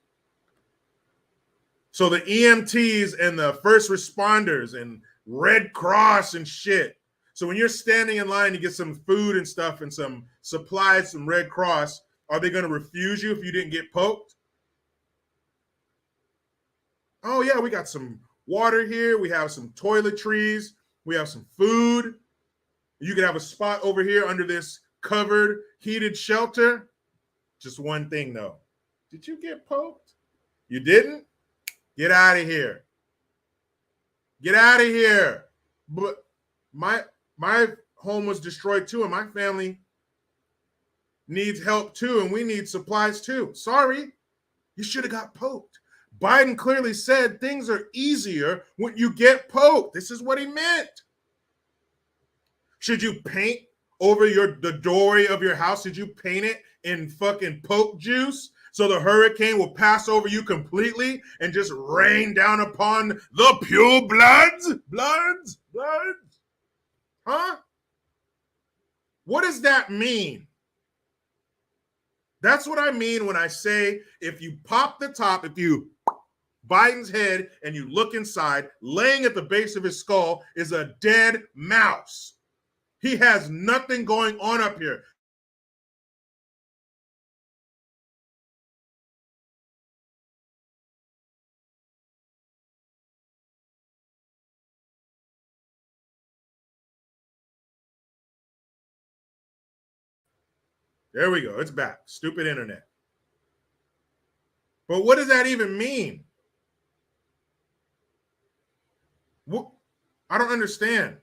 A: So the EMTs and the first responders and Red Cross and shit. So when you're standing in line to get some food and stuff and some supplies from Red Cross, are they going to refuse you if you didn't get poked? Oh, yeah, we got some water here. We have some toiletries. We have some food. You could have a spot over here under this covered, heated shelter. Just one thing, though. Did you get poked? You didn't? Get out of here. Get out of here. But my home was destroyed too, and my family needs help too, and we need supplies too. Sorry, you should have got poked. Biden clearly said things are easier when you get poked. This is what he meant. Should you paint over the doorway of your house? Should you paint it in fucking poke juice so the hurricane will pass over you completely and just rain down upon the pure bloods? Huh? What does that mean? That's what I mean when I say if you pop the top, if you Biden's head and you look inside, laying at the base of his skull is a dead mouse. He has nothing going on up here. There we go. It's back. Stupid internet. But what does that even mean? What? I don't understand.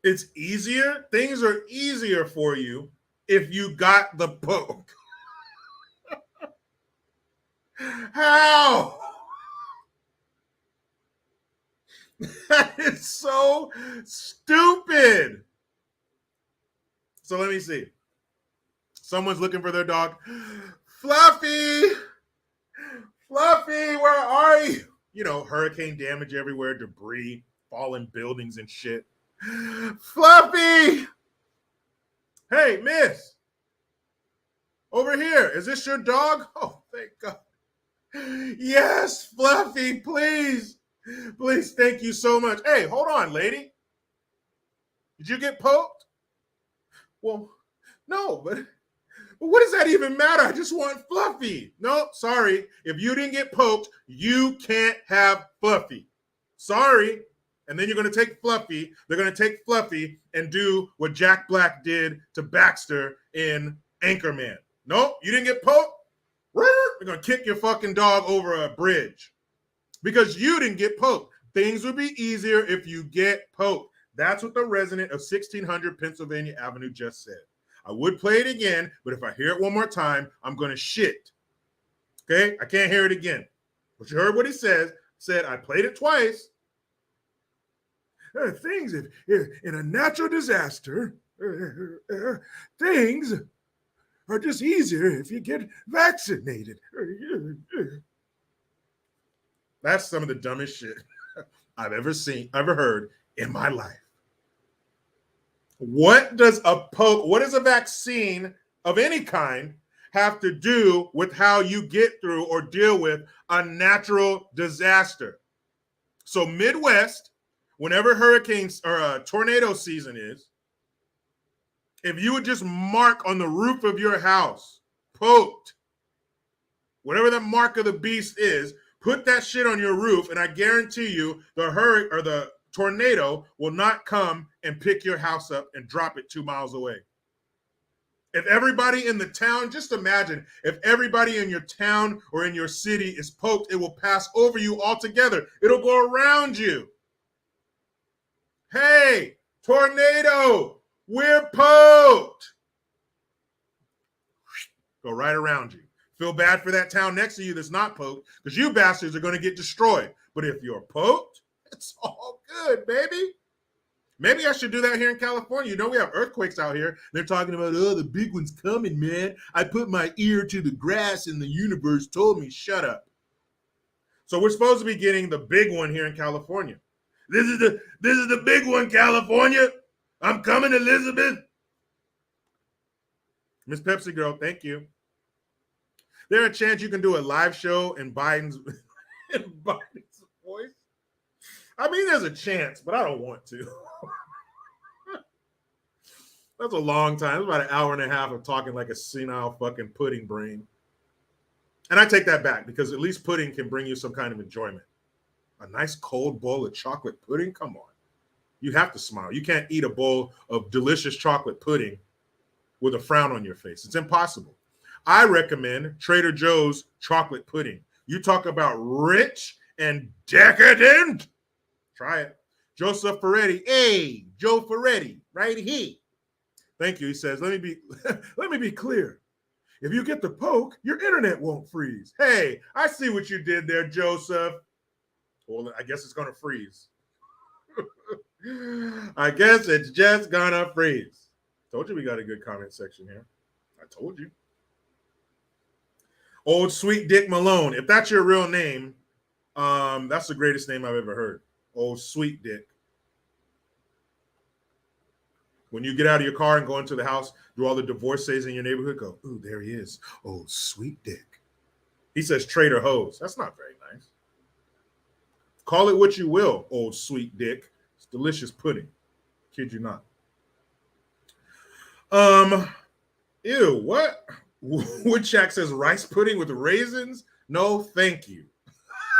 A: It's easier. Things are easier for you if you got the poke. How? That is so stupid. So let me see. Someone's looking for their dog. Fluffy, where are you? hurricane damage everywhere, debris, fallen buildings and shit. Fluffy! Hey, miss. Over here. Is this your dog? Oh, thank God. Yes, Fluffy, please. Please, thank you so much. Hey, hold on, lady. Did you get poked? Well, no, but what does that even matter? I just want Fluffy. No, sorry. If you didn't get poked, you can't have Fluffy. Sorry. And then you're going to take Fluffy. They're going to take Fluffy and do what Jack Black did to Baxter in Anchorman. Nope, you didn't get poked. We're going to kick your fucking dog over a bridge because you didn't get poked. Things would be easier if you get poked. That's what the resident of 1600 Pennsylvania Avenue just said. I would play it again, but if I hear it one more time, I'm going to shit. Okay? I can't hear it again. But you heard what he said, I played it twice. Things in a natural disaster, things are just easier if you get vaccinated. That's some of the dumbest shit I've ever heard in my life. What does a vaccine of any kind have to do with how you get through or deal with a natural disaster? So Midwest, whenever hurricanes or tornado season is, if you would just mark on the roof of your house, poked, whatever the mark of the beast is, put that shit on your roof, and I guarantee you the tornado will not come and pick your house up and drop it 2 miles away. If everybody in the town, just imagine, if everybody in your town or in your city is poked, it will pass over you altogether. It'll go around you. Hey, tornado, we're poked. Go right around you. Feel bad for that town next to you that's not poked because you bastards are going to get destroyed. But if you're poked, it's all good, baby. Maybe I should do that here in California. We have earthquakes out here. They're talking about, the big one's coming, man. I put my ear to the grass and the universe told me, shut up. So we're supposed to be getting the big one here in California. This is the big one, California. I'm coming, Elizabeth. Miss Pepsi Girl, thank you. There a chance you can do a live show in Biden's voice? I mean, there's a chance, but I don't want to. That's a long time. It's about an hour and a half of talking like a senile fucking pudding brain. And I take that back because at least pudding can bring you some kind of enjoyment. A nice cold bowl of chocolate pudding? Come on. You have to smile. You can't eat a bowl of delicious chocolate pudding with a frown on your face. It's impossible. I recommend Trader Joe's chocolate pudding. You talk about rich and decadent. Try it. Joseph Ferretti. Hey, Joe Ferretti, right here. Thank you. He says, let me be clear. If you get the poke, your internet won't freeze. Hey, I see what you did there, Joseph. Well, I guess it's going to freeze. I guess it's just going to freeze. Told you we got a good comment section here. I told you. Old Sweet Dick Malone. If that's your real name, that's the greatest name I've ever heard. Old Sweet Dick. When you get out of your car and go into the house, do all the divorcees in your neighborhood go, ooh, there he is. Old Sweet Dick. He says Trader Hose. That's not very nice. Call it what you will, Old Sweet Dick. It's delicious pudding. Kid you not. Ew, what? Woodchuck says rice pudding with raisins? No, thank you.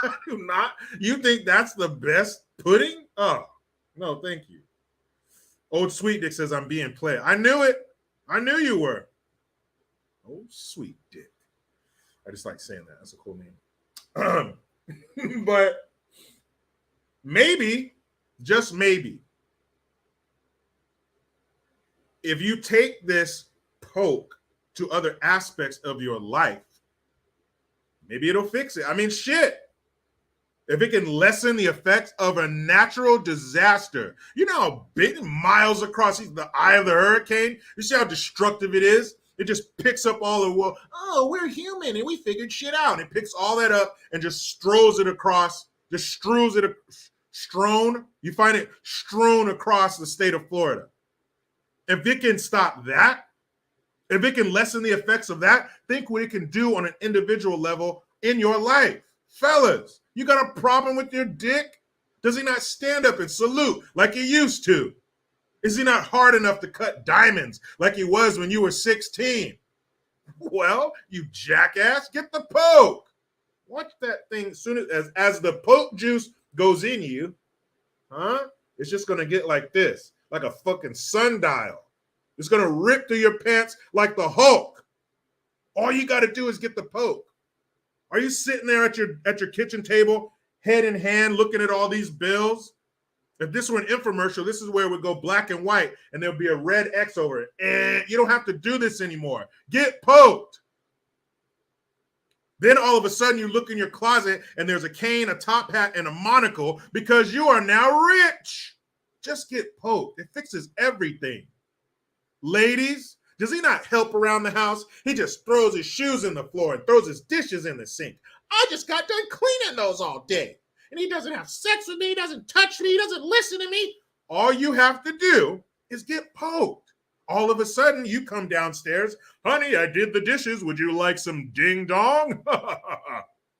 A: I do not. You think that's the best pudding? Oh, no, thank you. Old Sweet Dick says I'm being played. I knew it. I knew you were. Old Sweet Dick. I just like saying that. That's a cool name. But maybe, just maybe, if you take this poke to other aspects of your life, maybe it'll fix it. I mean, shit. If it can lessen the effects of a natural disaster, you know how big, miles across the eye of the hurricane? You see how destructive it is? It just picks up all the world. Oh, we're human and we figured shit out. And it picks all that up and just strolls it across Just strewn. You find it strewn across the state of Florida. If it can stop that, if it can lessen the effects of that, think what it can do on an individual level in your life. Fellas, you got a problem with your dick? Does he not stand up and salute like he used to? Is he not hard enough to cut diamonds like he was when you were 16? Well, you jackass, get the poke. Watch that thing soon as the poke juice goes in you, it's just going to get like this, like a fucking sundial. It's going to rip through your pants like the Hulk. All you got to do is get the poke. Are you sitting there at your kitchen table, head in hand, looking at all these bills? If this were an infomercial, this is where it would go black and white, and there'll be a red X over it. And you don't have to do this anymore. Get poked. Then all of a sudden you look in your closet and there's a cane, a top hat, and a monocle because you are now rich. Just get poked. It fixes everything. Ladies, does he not help around the house? He just throws his shoes in the floor and throws his dishes in the sink. I just got done cleaning those all day. And he doesn't have sex with me. He doesn't touch me. He doesn't listen to me. All you have to do is get poked. All of a sudden, you come downstairs. Honey, I did the dishes. Would you like some ding dong?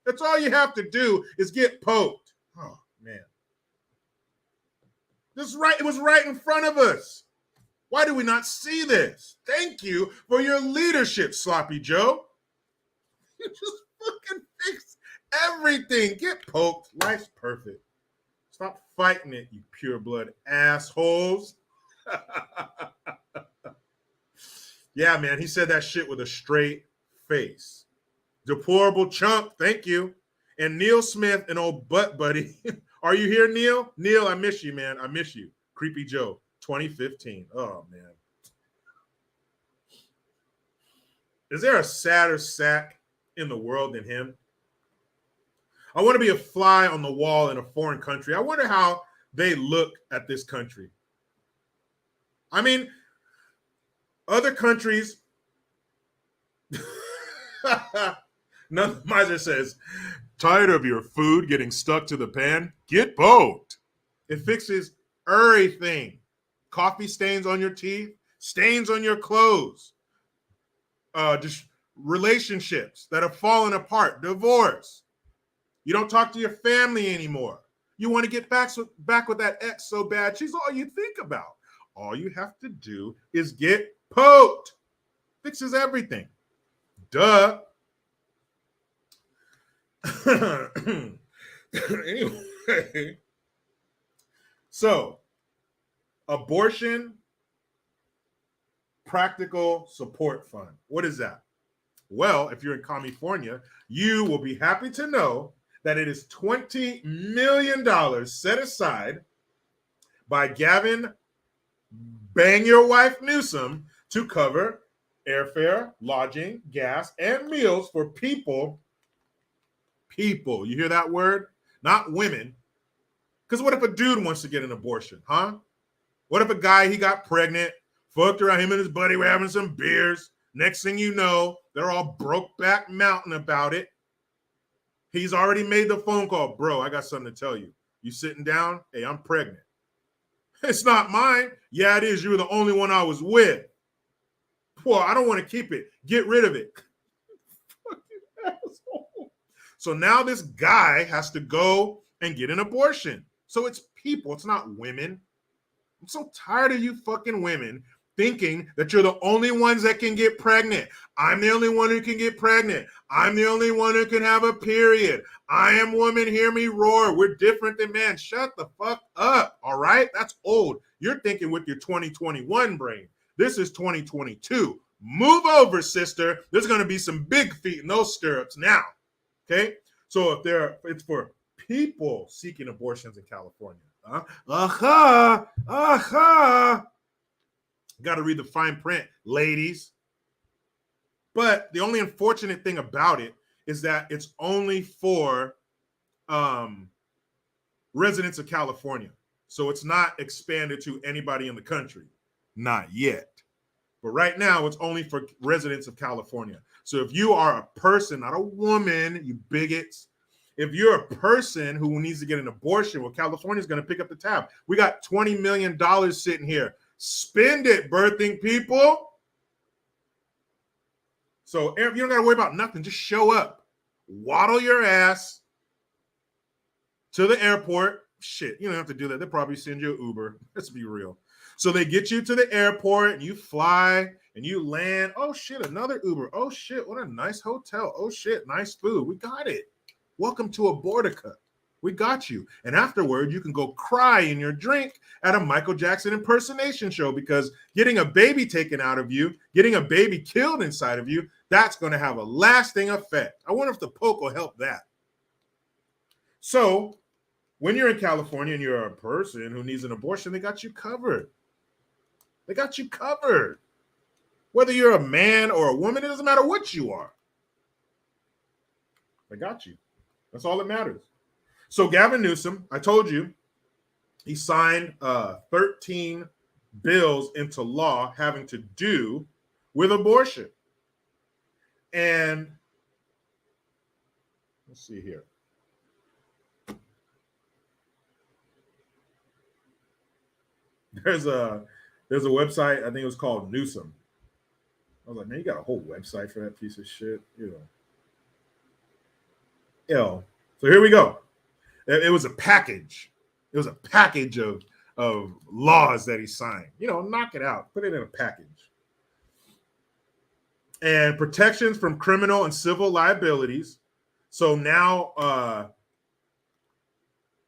A: That's all you have to do is get poked. Oh, man. This is right. It was right in front of us. Why do we not see this? Thank you for your leadership, Sloppy Joe. You just fucking fixed everything. Get poked. Life's perfect. Stop fighting it, you pure blood assholes. Yeah, man, he said that shit with a straight face. Deplorable chump, thank you. And Neil Smith, an old butt buddy. Are you here, Neil? Neil, I miss you, man. I miss you. Creepy Joe, 2015. Oh, man. Is there a sadder sack in the world than him? I want to be a fly on the wall in a foreign country. I wonder how they look at this country. I mean, other countries. None Miser says, tired of your food getting stuck to the pan? Get poked. It fixes everything. Coffee stains on your teeth, stains on your clothes, just relationships that have fallen apart, divorce. You don't talk to your family anymore. You want to get back with that ex so bad, she's all you think about. All you have to do is get poked. Fixes everything. Duh. Anyway, so abortion practical support fund. What is that? Well, if you're in California, you will be happy to know that it is $20 million set aside by Gavin Bang Your Wife Newsom to cover airfare, lodging, gas, and meals for people. You hear that word? Not women. Because what if a dude wants to get an abortion, huh? What if a guy, he got pregnant, fucked around, him and his buddy were having some beers. Next thing you know, they're all Brokeback Mountain about it. He's already made the phone call. Bro, I got something to tell you. You sitting down? Hey, I'm pregnant. It's not mine. Yeah, it is. You were the only one I was with. Well, I don't want to keep it. Get rid of it. Fucking asshole. So now this guy has to go and get an abortion. So it's people. It's not women. I'm so tired of you fucking women thinking that you're the only ones that can get pregnant. I'm the only one who can get pregnant. I'm the only one who can have a period. I am woman, hear me roar. We're different than men. Shut the fuck up, all right? That's old. You're thinking with your 2021 brain. This is 2022. Move over, sister. There's going to be some big feet in those stirrups now, okay? So it's for people seeking abortions in California. Got to read the fine print, ladies. But the only unfortunate thing about it is that it's only for residents of California. So it's not expanded to anybody in the country. Not yet. But right now, it's only for residents of California. So if you are a person, not a woman, you bigots, if you're a person who needs to get an abortion, well, California's going to pick up the tab. We got $20 million sitting here. Spend it, birthing people. So you don't got to worry about nothing. Just show up. Waddle your ass to the airport. Shit, you don't have to do that. They'll probably send you an Uber. Let's be real. So they get you to the airport and you fly and you land. Oh, shit, another Uber. Oh, shit, what a nice hotel. Oh, shit, nice food. We got it. Welcome to Abortica. We got you. And afterward, you can go cry in your drink at a Michael Jackson impersonation show, because getting a baby taken out of you, getting a baby killed inside of you, that's going to have a lasting effect. I wonder if the Poke will help that. So when you're in California and you're a person who needs an abortion, they got you covered. They got you covered. Whether you're a man or a woman, it doesn't matter what you are. They got you. That's all that matters. So Gavin Newsom, I told you, he signed 13 bills into law having to do with abortion. And let's see here. There's a website, I think it was called Newsom. I was like, man, you got a whole website for that piece of shit, So here we go. It was a package. It was a package of laws that he signed. Knock it out. Put it in a package. And protections from criminal and civil liabilities. So now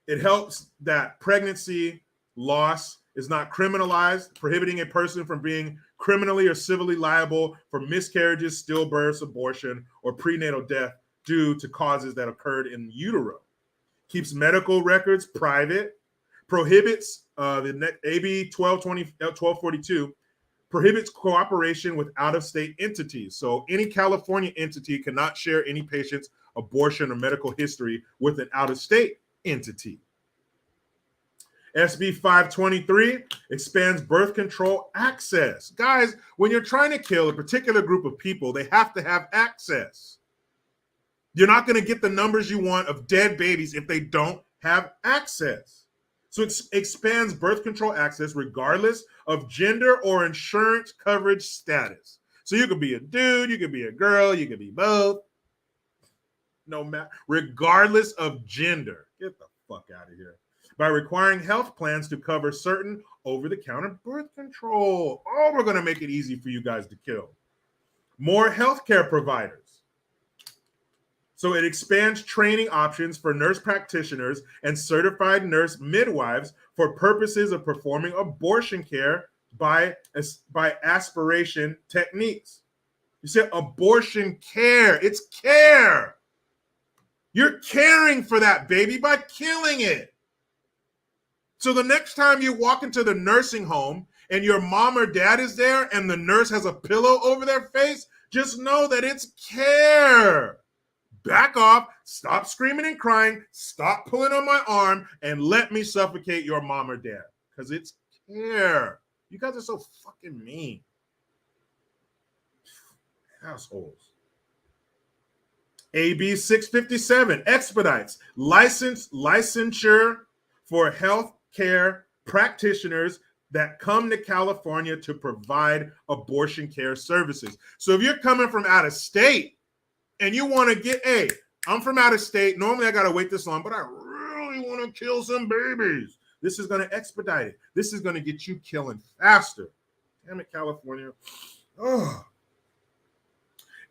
A: it helps that pregnancy loss is not criminalized, prohibiting a person from being criminally or civilly liable for miscarriages, stillbirths, abortion, or prenatal death due to causes that occurred in utero. Keeps medical records private, prohibits the AB 1242, prohibits cooperation with out-of-state entities. So any California entity cannot share any patient's abortion or medical history with an out-of-state entity. SB 523 expands birth control access. Guys, when you're trying to kill a particular group of people, they have to have access. You're not going to get the numbers you want of dead babies if they don't have access. So it expands birth control access regardless of gender or insurance coverage status. So you could be a dude, you could be a girl, you could be both. No matter, regardless of gender. Get the fuck out of here. By requiring health plans to cover certain over-the-counter birth control. Oh, we're going to make it easy for you guys to kill. More healthcare providers. So it expands training options for nurse practitioners and certified nurse midwives for purposes of performing abortion care by aspiration techniques. You said abortion care. It's care. You're caring for that baby by killing it. So the next time you walk into the nursing home and your mom or dad is there and the nurse has a pillow over their face, just know that it's care. Back off, stop screaming and crying, stop pulling on my arm, and let me suffocate your mom or dad, because it's care. You guys are so fucking mean. Assholes. AB 657 expedites licensure for health care practitioners that come to California to provide abortion care services. So if you're coming from out of state and you want to get, hey, I'm from out of state. Normally I got to wait this long, but I really want to kill some babies. This is going to expedite it. This is going to get you killing faster. Damn it, California. Oh.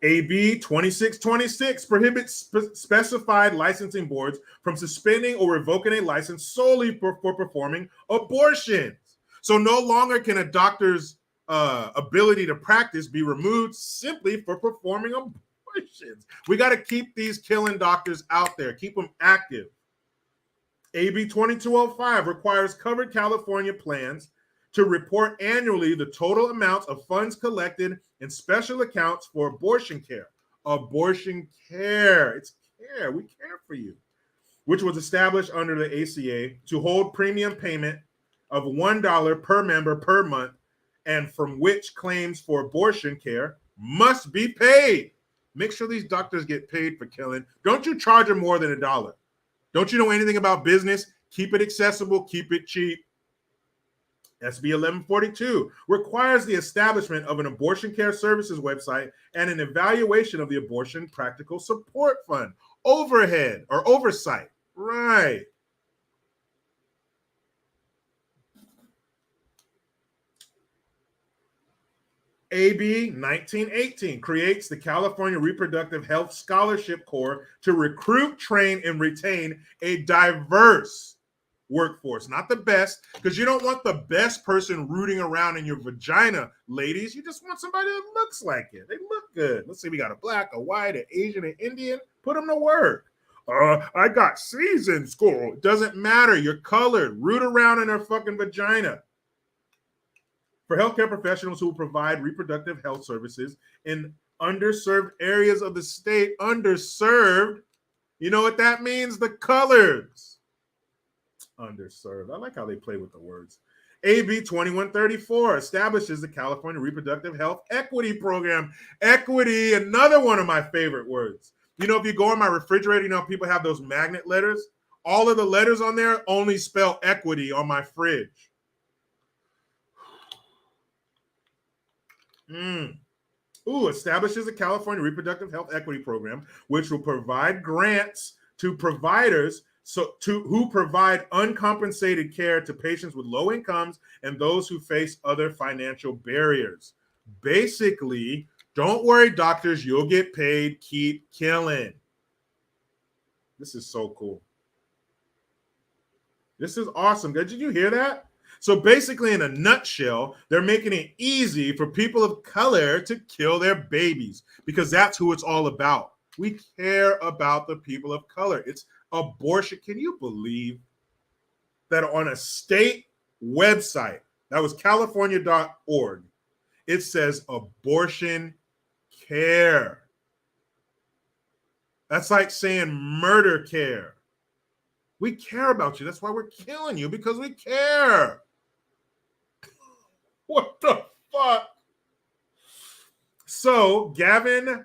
A: AB 2626 prohibits specified licensing boards from suspending or revoking a license solely for performing abortions. So no longer can a doctor's ability to practice be removed simply for performing abortions. We got to keep these killing doctors out there, keep them active. AB 2205 requires covered California plans to report annually the total amounts of funds collected in special accounts for abortion care. Abortion care. It's care. We care for you. Which was established under the ACA to hold premium payment of $1 per member per month, and from which claims for abortion care must be paid. Make sure these doctors get paid for killing. Don't you charge them more than $1. Don't you know anything about business? Keep it accessible, keep it cheap. SB 1142 requires the establishment of an abortion care services website and an evaluation of the abortion practical support fund. Overhead or oversight. Right. AB 1918 creates the California Reproductive Health Scholarship Corps to recruit, train, and retain a diverse workforce. Not the best, because you don't want the best person rooting around in your vagina, ladies. You just want somebody that looks like it. They look good. Let's see, we got a black, a white, an Asian, an Indian. Put them to work. I got C's in school. It doesn't matter. You're colored. Root around in their fucking vagina. For healthcare professionals who provide reproductive health services in underserved areas of the state. Underserved, you know what that means? The colors. Underserved. I like how they play with the words. AB 2134 establishes the California Reproductive Health Equity Program. Equity, another one of my favorite words. You know, if you go on my refrigerator, you know, people have those magnet letters. All of the letters on there only spell equity on my fridge. Establishes a California Reproductive Health Equity Program, which will provide grants to providers who provide uncompensated care to patients with low incomes and those who face other financial barriers. Basically, don't worry, doctors, you'll get paid. Keep killing. This is so cool. This is awesome. Did you hear that? So basically, in a nutshell, they're making it easy for people of color to kill their babies because that's who it's all about. We care about the people of color. It's abortion. Can you believe that on a state website, that was california.org, it says abortion care. That's like saying murder care. We care about you. That's why we're killing you, because we care. What the fuck? So Gavin,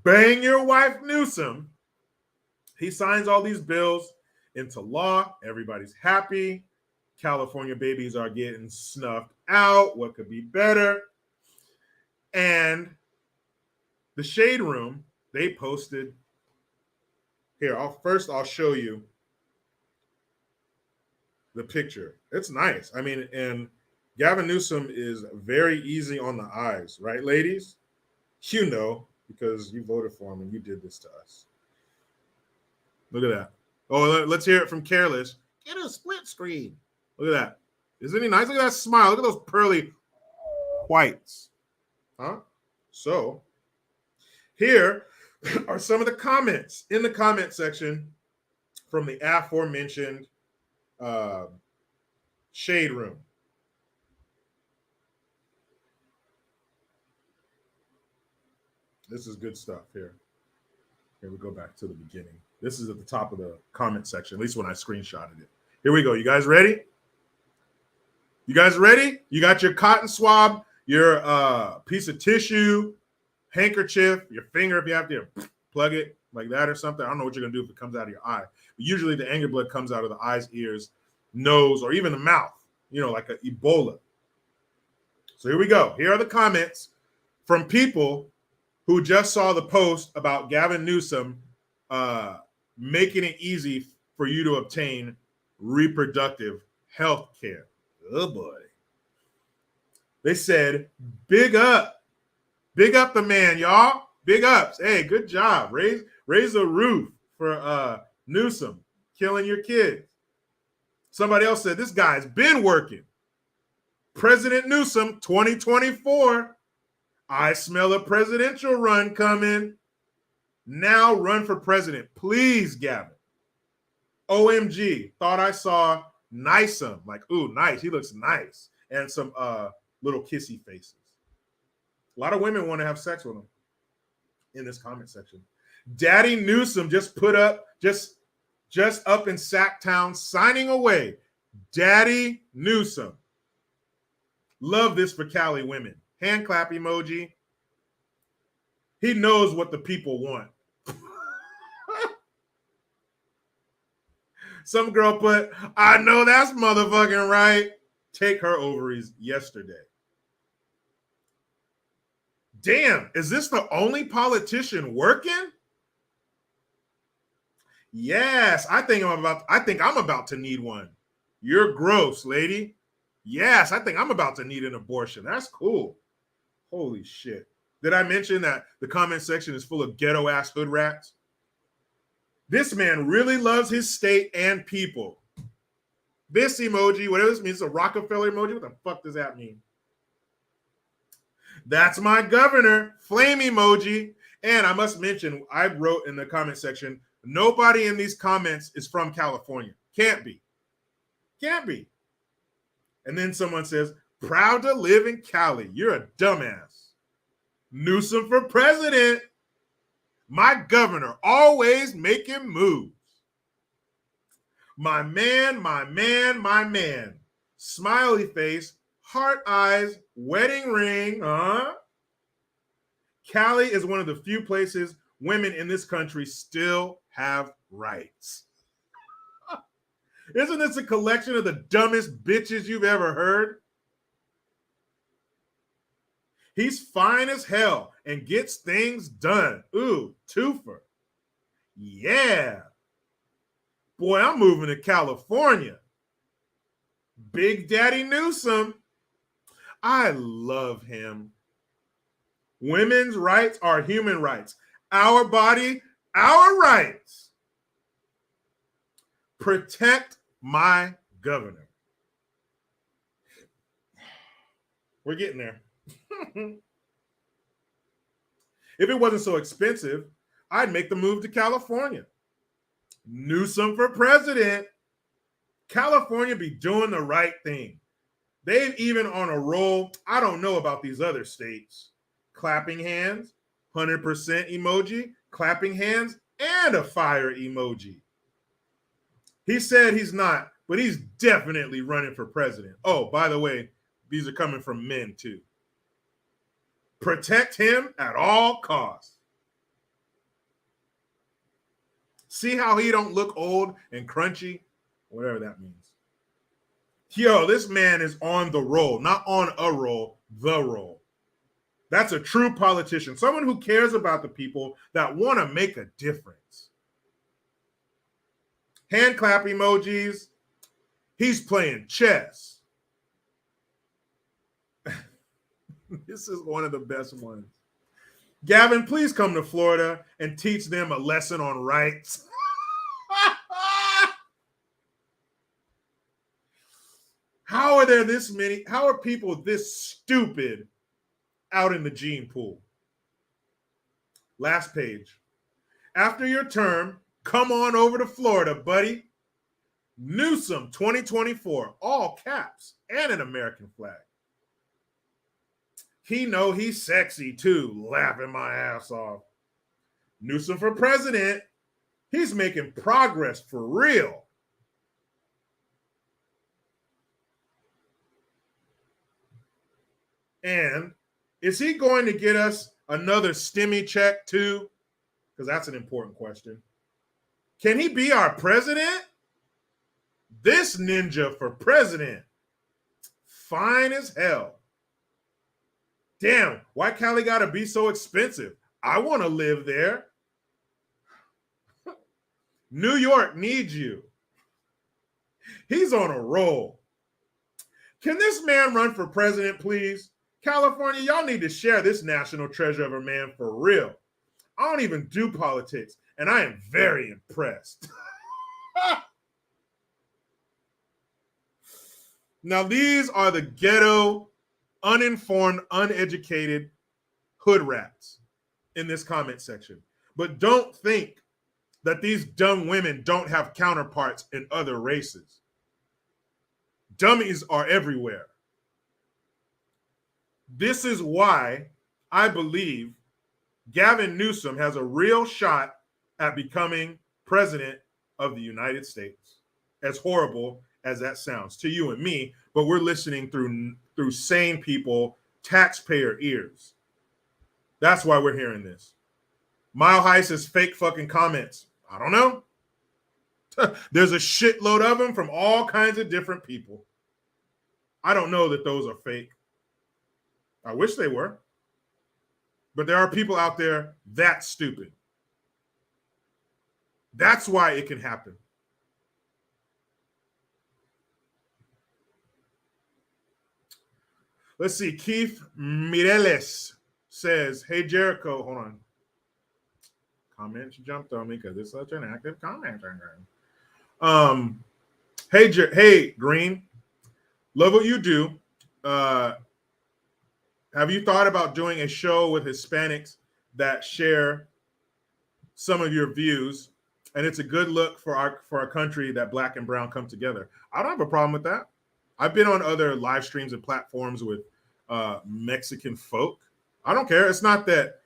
A: bang your wife Newsom, he signs all these bills into law. Everybody's happy. California babies are getting snuffed out. What could be better? And the Shade Room, they posted. Here, I'll show you the picture. It's nice. I mean, and Gavin Newsom is very easy on the eyes, right, ladies? You know, because you voted for him and you did this to us. Look at that. Oh, let's hear it from Careless. Get a split screen. Look at that. Isn't he nice? Look at that smile. Look at those pearly whites. Huh? So, here are some of the comments in the comment section from the aforementioned Shade Room. This is good stuff here. Here we go back to the beginning. This is at the top of the comment section, at least when I screenshotted it. Here we go. You guys ready? You guys ready? You got your cotton swab, your piece of tissue, handkerchief, your finger if you have to plug it like that or something. I don't know what you're going to do if it comes out of your eye. But usually the anger blood comes out of the eyes, ears, nose, or even the mouth, you know, like an Ebola. So here we go. Here are the comments from people who just saw the post about Gavin Newsom making it easy for you to obtain reproductive health care. Oh, boy. They said, big up. Big up the man, y'all. Big ups. Hey, good job. Raise a roof for Newsom killing your kids. Somebody else said, this guy's been working. President Newsom, 2024. I smell a presidential run coming. Now run for president. Please, Gavin. OMG. Thought I saw Newsom. Like, ooh, nice. He looks nice. And some little kissy faces. A lot of women want to have sex with him in this comment section. Daddy Newsom just put up, just up in Sacktown, signing away. Daddy Newsom. Love this for Cali women. Hand clap emoji. He knows what the people want. Some girl put, I know that's motherfucking right. Take her ovaries yesterday. Damn, is this the only politician working? Yes, I think I'm about to need one. You're gross, lady. Yes, I think I'm about to need an abortion. That's cool. Holy shit. Did I mention that the comment section is full of ghetto ass hood rats? This man really loves his state and people. This emoji, whatever this means, a Rockefeller emoji. What the fuck does that mean? That's my governor, flame emoji. And I must mention, I wrote in the comment section, nobody in these comments is from California. Can't be. Can't be. And then someone says, proud to live in Cali. You're a dumbass. Newsom for president. My governor, always making moves. My man, my man, my man. Smiley face, heart eyes, wedding ring, huh? Cali is one of the few places women in this country still have rights. Isn't this a collection of the dumbest bitches you've ever heard? He's fine as hell and gets things done. Ooh, twofer. Yeah. Boy, I'm moving to California. Big Daddy Newsom. I love him. Women's rights are human rights. Our body, our rights. Protect my governor. We're getting there. If it wasn't so expensive, I'd make the move to California. Newsom for president. California be doing the right thing. They've even on a roll. I don't know about these other states. Clapping hands, 100% emoji, clapping hands, and a fire emoji. He said he's not, but he's definitely running for president. Oh, by the way, these are coming from men too. Protect him at all costs. See how he don't look old and crunchy? Whatever that means. Yo, this man is on the roll, not on a roll, the roll. That's a true politician, someone who cares about the people that want to make a difference. Hand clap emojis. He's playing chess. This is one of the best ones. Gavin, please come to Florida and teach them a lesson on rights. How are there this many? How are people this stupid out in the gene pool? Last page. After your term, come on over to Florida, buddy. Newsom 2024, all caps and an American flag. He know he's sexy too, laughing my ass off. Newsom for president. He's making progress for real. And is he going to get us another STEMI check too? Because that's an important question. Can he be our president? This ninja for president. Fine as hell. Damn, why Cali gotta be so expensive? I want to live there. New York needs you. He's on a roll. Can this man run for president, please? California, y'all need to share this national treasure of a man for real. I don't even do politics, and I am very impressed. Now, these are the ghetto, uninformed, uneducated hood rats in this comment section. But don't think that these dumb women don't have counterparts in other races. Dummies are everywhere. This is why I believe Gavin Newsom has a real shot at becoming president of the United States. As horrible as that sounds to you and me, but we're listening through sane people, taxpayer ears. That's why we're hearing this. Mile High says fake fucking comments. I don't know. There's a shitload of them from all kinds of different people. I don't know that those are fake. I wish they were. But there are people out there that stupid. That's why it can happen. Let's see. Keith Mireles says, hey, Jericho. Hold on. Comments jumped on me because it's such an active comment. Hey, Green. Love what you do. Have you thought about doing a show with Hispanics that share some of your views? And it's a good look for our country that black and brown come together. I don't have a problem with that. I've been on other live streams and platforms with Mexican folk. I don't care. It's not that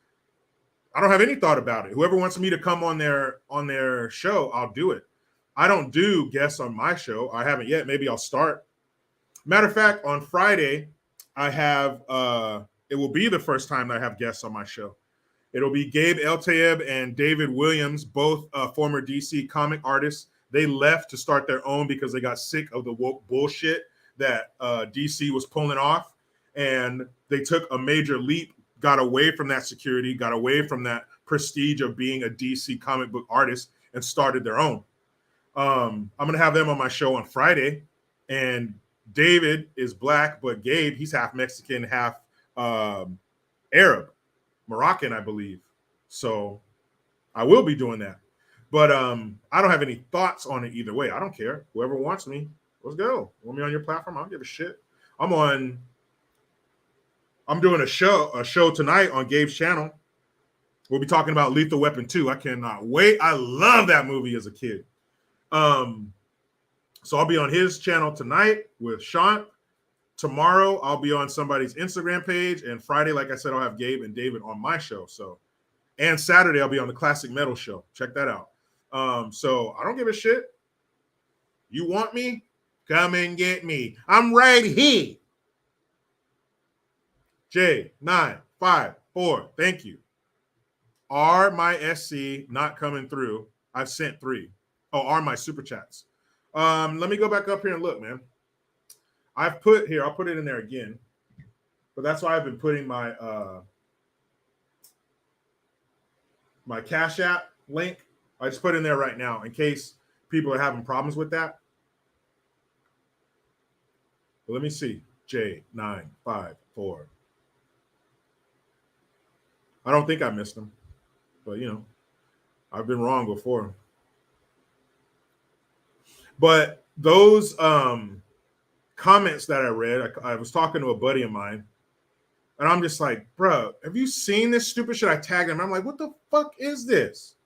A: I don't have any thought about it. Whoever wants me to come on their show, I'll do it. I don't do guests on my show. I haven't yet. Maybe I'll start. Matter of fact, on Friday, I have it will be the first time that I have guests on my show. It'll be Gabe Tayeb and David Williams, both former DC comic artists. They left to start their own because they got sick of the woke bullshit that DC was pulling off. And they took a major leap, got away from that security, got away from that prestige of being a DC comic book artist and started their own. I'm going to have them on my show on Friday. And David is black, but Gabe, he's half Mexican, half Arab, Moroccan, I believe. So I will be doing that. But I don't have any thoughts on it either way. I don't care. Whoever wants me, let's go. Want me on your platform? I don't give a shit. I'm doing a show tonight on Gabe's channel. We'll be talking about Lethal Weapon 2. I cannot wait. I love that movie as a kid. So I'll be on his channel tonight with Sean. Tomorrow I'll be on somebody's Instagram page, and Friday, like I said, I'll have Gabe and David on my show. So, and Saturday I'll be on the Classic Metal Show. Check that out. So I don't give a shit. You want me? Come and get me. I'm right here. J954. Thank you. Are my SC not coming through? I've sent 3. Oh, are my super chats? Let me go back up here and look, man. I'll put it in there again. But that's why I've been putting my my Cash App link. I just put in there right now in case people are having problems with that. But let me see. J954. I don't think I missed them. But, I've been wrong before. But those comments that I read, I was talking to a buddy of mine, and I'm just like, bro, have you seen this stupid shit? I tagged him. I'm like, what the fuck is this?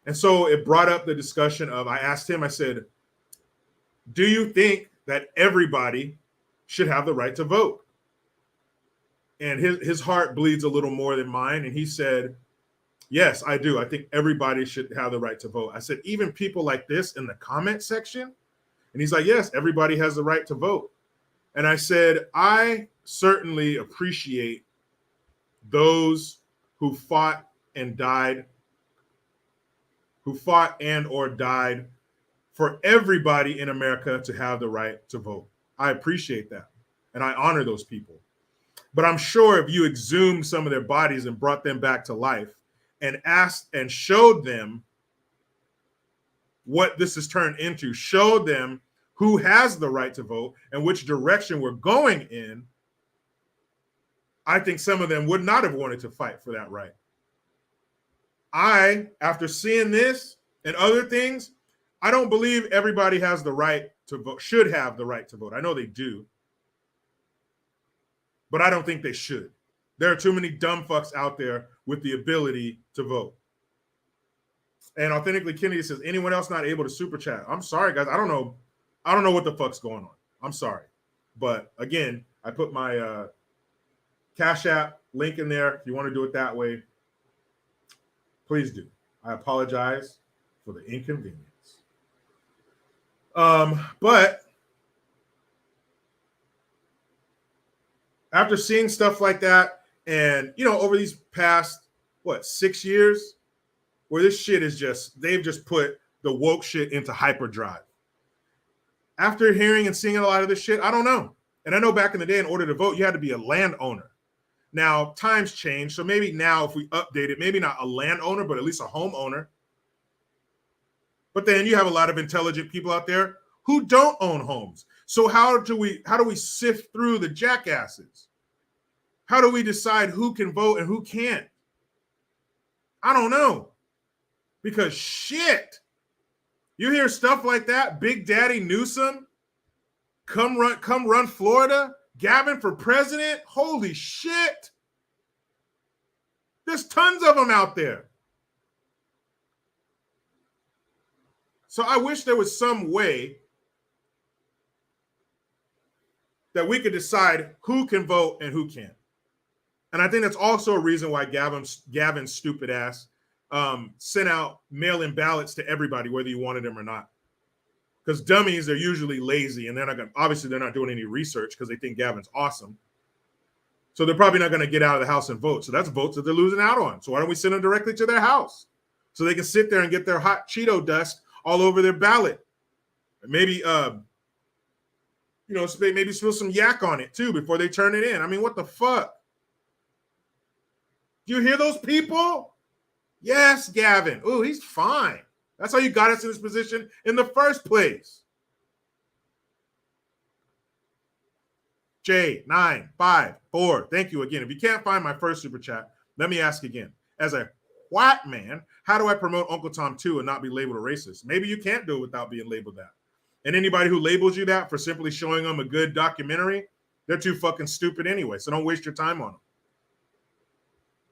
A: And so it brought up the discussion of, I asked him, I said, do you think that everybody should have the right to vote? And his heart bleeds a little more than mine. And he said, yes, I do. I think everybody should have the right to vote. I said, even people like this in the comment section? And he's like, yes, everybody has the right to vote. And I said, I certainly appreciate those who fought and or died for everybody in America to have the right to vote. I appreciate that. And I honor those people. But I'm sure if you exhumed some of their bodies and brought them back to life and asked and showed them what this has turned into, showed them who has the right to vote and which direction we're going in, I think some of them would not have wanted to fight for that right. After seeing this and other things, I don't believe everybody has the right to vote, should have the right to vote. I know they do, but I don't think they should. There are too many dumb fucks out there with the ability to vote. And Authentically Kennedy says, anyone else not able to super chat? I'm sorry, guys. I don't know what the fuck's going on. I'm sorry. But again, I put my Cash App link in there. If you want to do it that way, please do. I apologize for the inconvenience. But after seeing stuff like that And, over these past, 6 years, where this shit is they've just put the woke shit into hyperdrive. After hearing and seeing a lot of this shit, I don't know. And I know back in the day, in order to vote, you had to be a landowner. Now, times change. So maybe now if we update it, maybe not a landowner, but at least a homeowner. But then you have a lot of intelligent people out there who don't own homes. So how do we sift through the jackasses? How do we decide who can vote and who can't? I don't know. Because shit, you hear stuff like that, Big Daddy Newsom, come run Florida, Gavin for president. Holy shit. There's tons of them out there. So I wish there was some way that we could decide who can vote and who can't. And I think that's also a reason why Gavin's stupid ass sent out mail-in ballots to everybody, whether you wanted them or not. Because dummies are usually lazy, and they're not doing any research because they think Gavin's awesome. So they're probably not going to get out of the house and vote. So that's votes that they're losing out on. So why don't we send them directly to their house so they can sit there and get their hot Cheeto dust all over their ballot? Maybe maybe spill some yak on it too before they turn it in. I mean, what the fuck? Do you hear those people? Yes, Gavin. Oh, he's fine. That's how you got us in this position in the first place. J954. Thank you again. If you can't find my first super chat, let me ask again. As a white man, how do I promote Uncle Tom 2 and not be labeled a racist? Maybe you can't do it without being labeled that. And anybody who labels you that for simply showing them a good documentary, they're too fucking stupid anyway. So don't waste your time on them.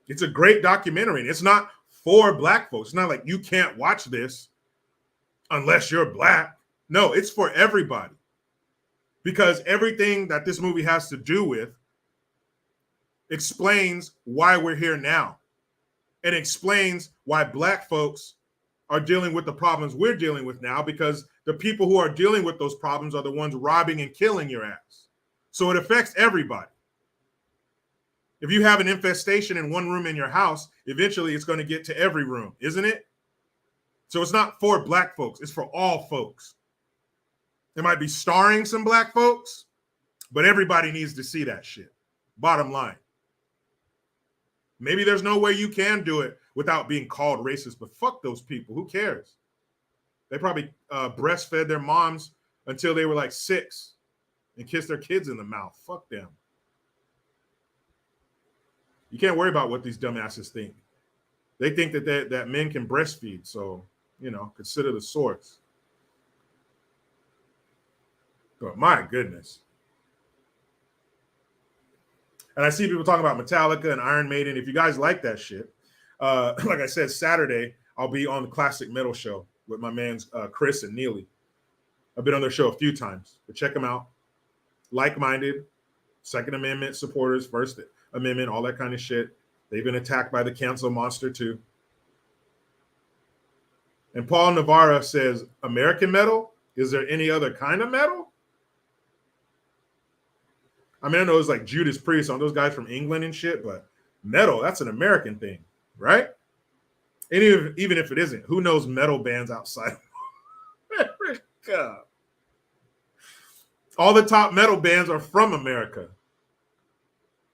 A: It's a great documentary. And it's not for black folks. It's not like you can't watch this unless you're black. No, it's for everybody. Because everything that this movie has to do with explains why we're here now. It explains why black folks are dealing with the problems we're dealing with now, because the people who are dealing with those problems are the ones robbing and killing your ass. So it affects everybody. If you have an infestation in one room in your house, eventually it's going to get to every room, isn't it? So it's not for black folks. It's for all folks. It might be starring some black folks, but everybody needs to see that shit. Bottom line. Maybe there's no way you can do it without being called racist, but fuck those people. Who cares? They probably breastfed their moms until they were like 6 and kissed their kids in the mouth. Fuck them. You can't worry about what these dumbasses think. They think that men can breastfeed. So, consider the source. But my goodness. And I see people talking about Metallica and Iron Maiden. If you guys like that shit, like I said, Saturday, I'll be on the Classic Metal Show with my mans Chris and Neely. I've been on their show a few times, but check them out. Like-minded, Second Amendment supporters, First Amendment, all that kind of shit. They've been attacked by the cancel monster too. And Paul Navarra says, American metal? Is there any other kind of metal? I mean, I know it's like Judas Priest on those guys from England and shit, but metal, that's an American thing, right? And even if it isn't, who knows metal bands outside of America? All the top metal bands are from America.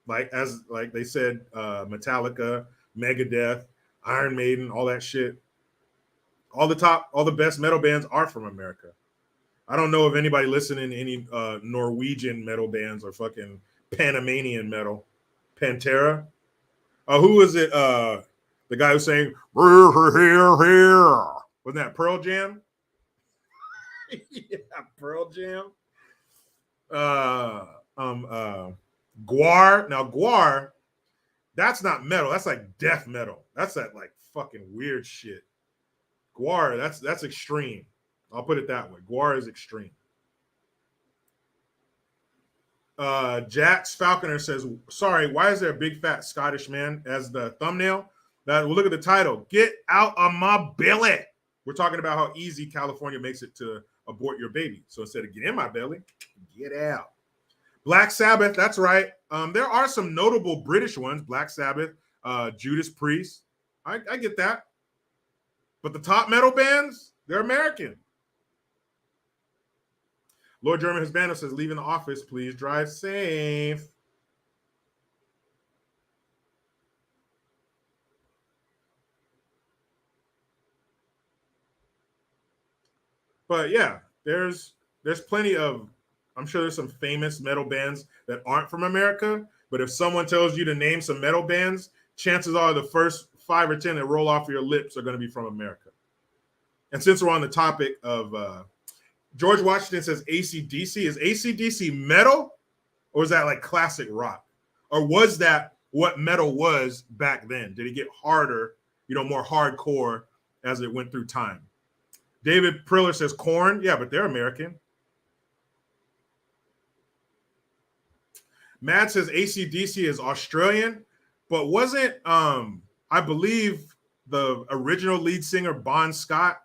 A: Like they said, Metallica, Megadeth, Iron Maiden, all that shit. All the best metal bands are from America. I don't know if anybody listening to any Norwegian metal bands or fucking Panamanian metal. Pantera. Who was it? The guy who's saying, here. Wasn't that Pearl Jam? Yeah, Pearl Jam. Gwar. Now, Gwar, that's not metal. That's like death metal. That's that like fucking weird shit. Gwar, that's extreme. I'll put it that way. Gwar is extreme. Jax Falconer says, sorry, why is there a big fat Scottish man as the thumbnail? Well, look at the title. Get out of my belly. We're talking about how easy California makes it to abort your baby. So instead of get in my belly, get out. Black Sabbath, that's right. There are some notable British ones. Black Sabbath, Judas Priest. I get that. But the top metal bands, they're American. Lord German Hispano says, leaving the office, please drive safe. But yeah, there's plenty of, I'm sure there's some famous metal bands that aren't from America. But if someone tells you to name some metal bands, chances are the first 5 or 10 that roll off your lips are going to be from America. And since we're on the topic of George Washington says AC/DC, is AC/DC metal or is that like classic rock? Or was that what metal was back then? Did it get harder, more hardcore as it went through time? David Priller says Korn. Yeah, but they're American. Matt says AC/DC is Australian, but wasn't, I believe, the original lead singer Bon Scott,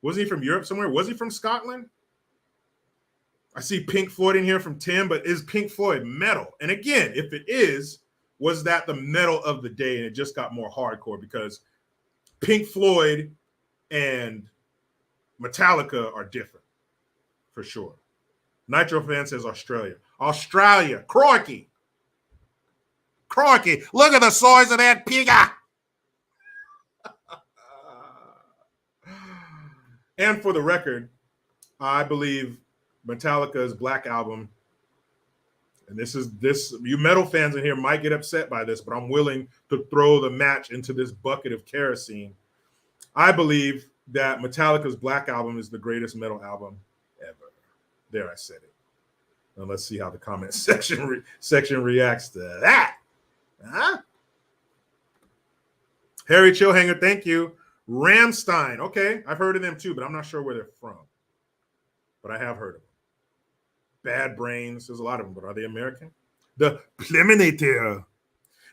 A: wasn't he from Europe somewhere? Was he from Scotland? I see Pink Floyd in here from Tim, but is Pink Floyd metal? And again, if it is, was that the metal of the day and it just got more hardcore? Because Pink Floyd and Metallica are different, for sure. Nitro fan says Australia. Australia, crikey. Crikey, look at the size of that pigger. And for the record, I believe Metallica's Black Album, and this, you metal fans in here might get upset by this, but I'm willing to throw the match into this bucket of kerosene. I believe that Metallica's Black Album is the greatest metal album ever. There, I said it. Now let's see how the comment section reacts to that. Huh? Harry Chillhanger, thank you. Rammstein. Okay, I've heard of them too, but I'm not sure where they're from. But I have heard of them. Bad Brains. There's a lot of them, but are they American? The Pleminator.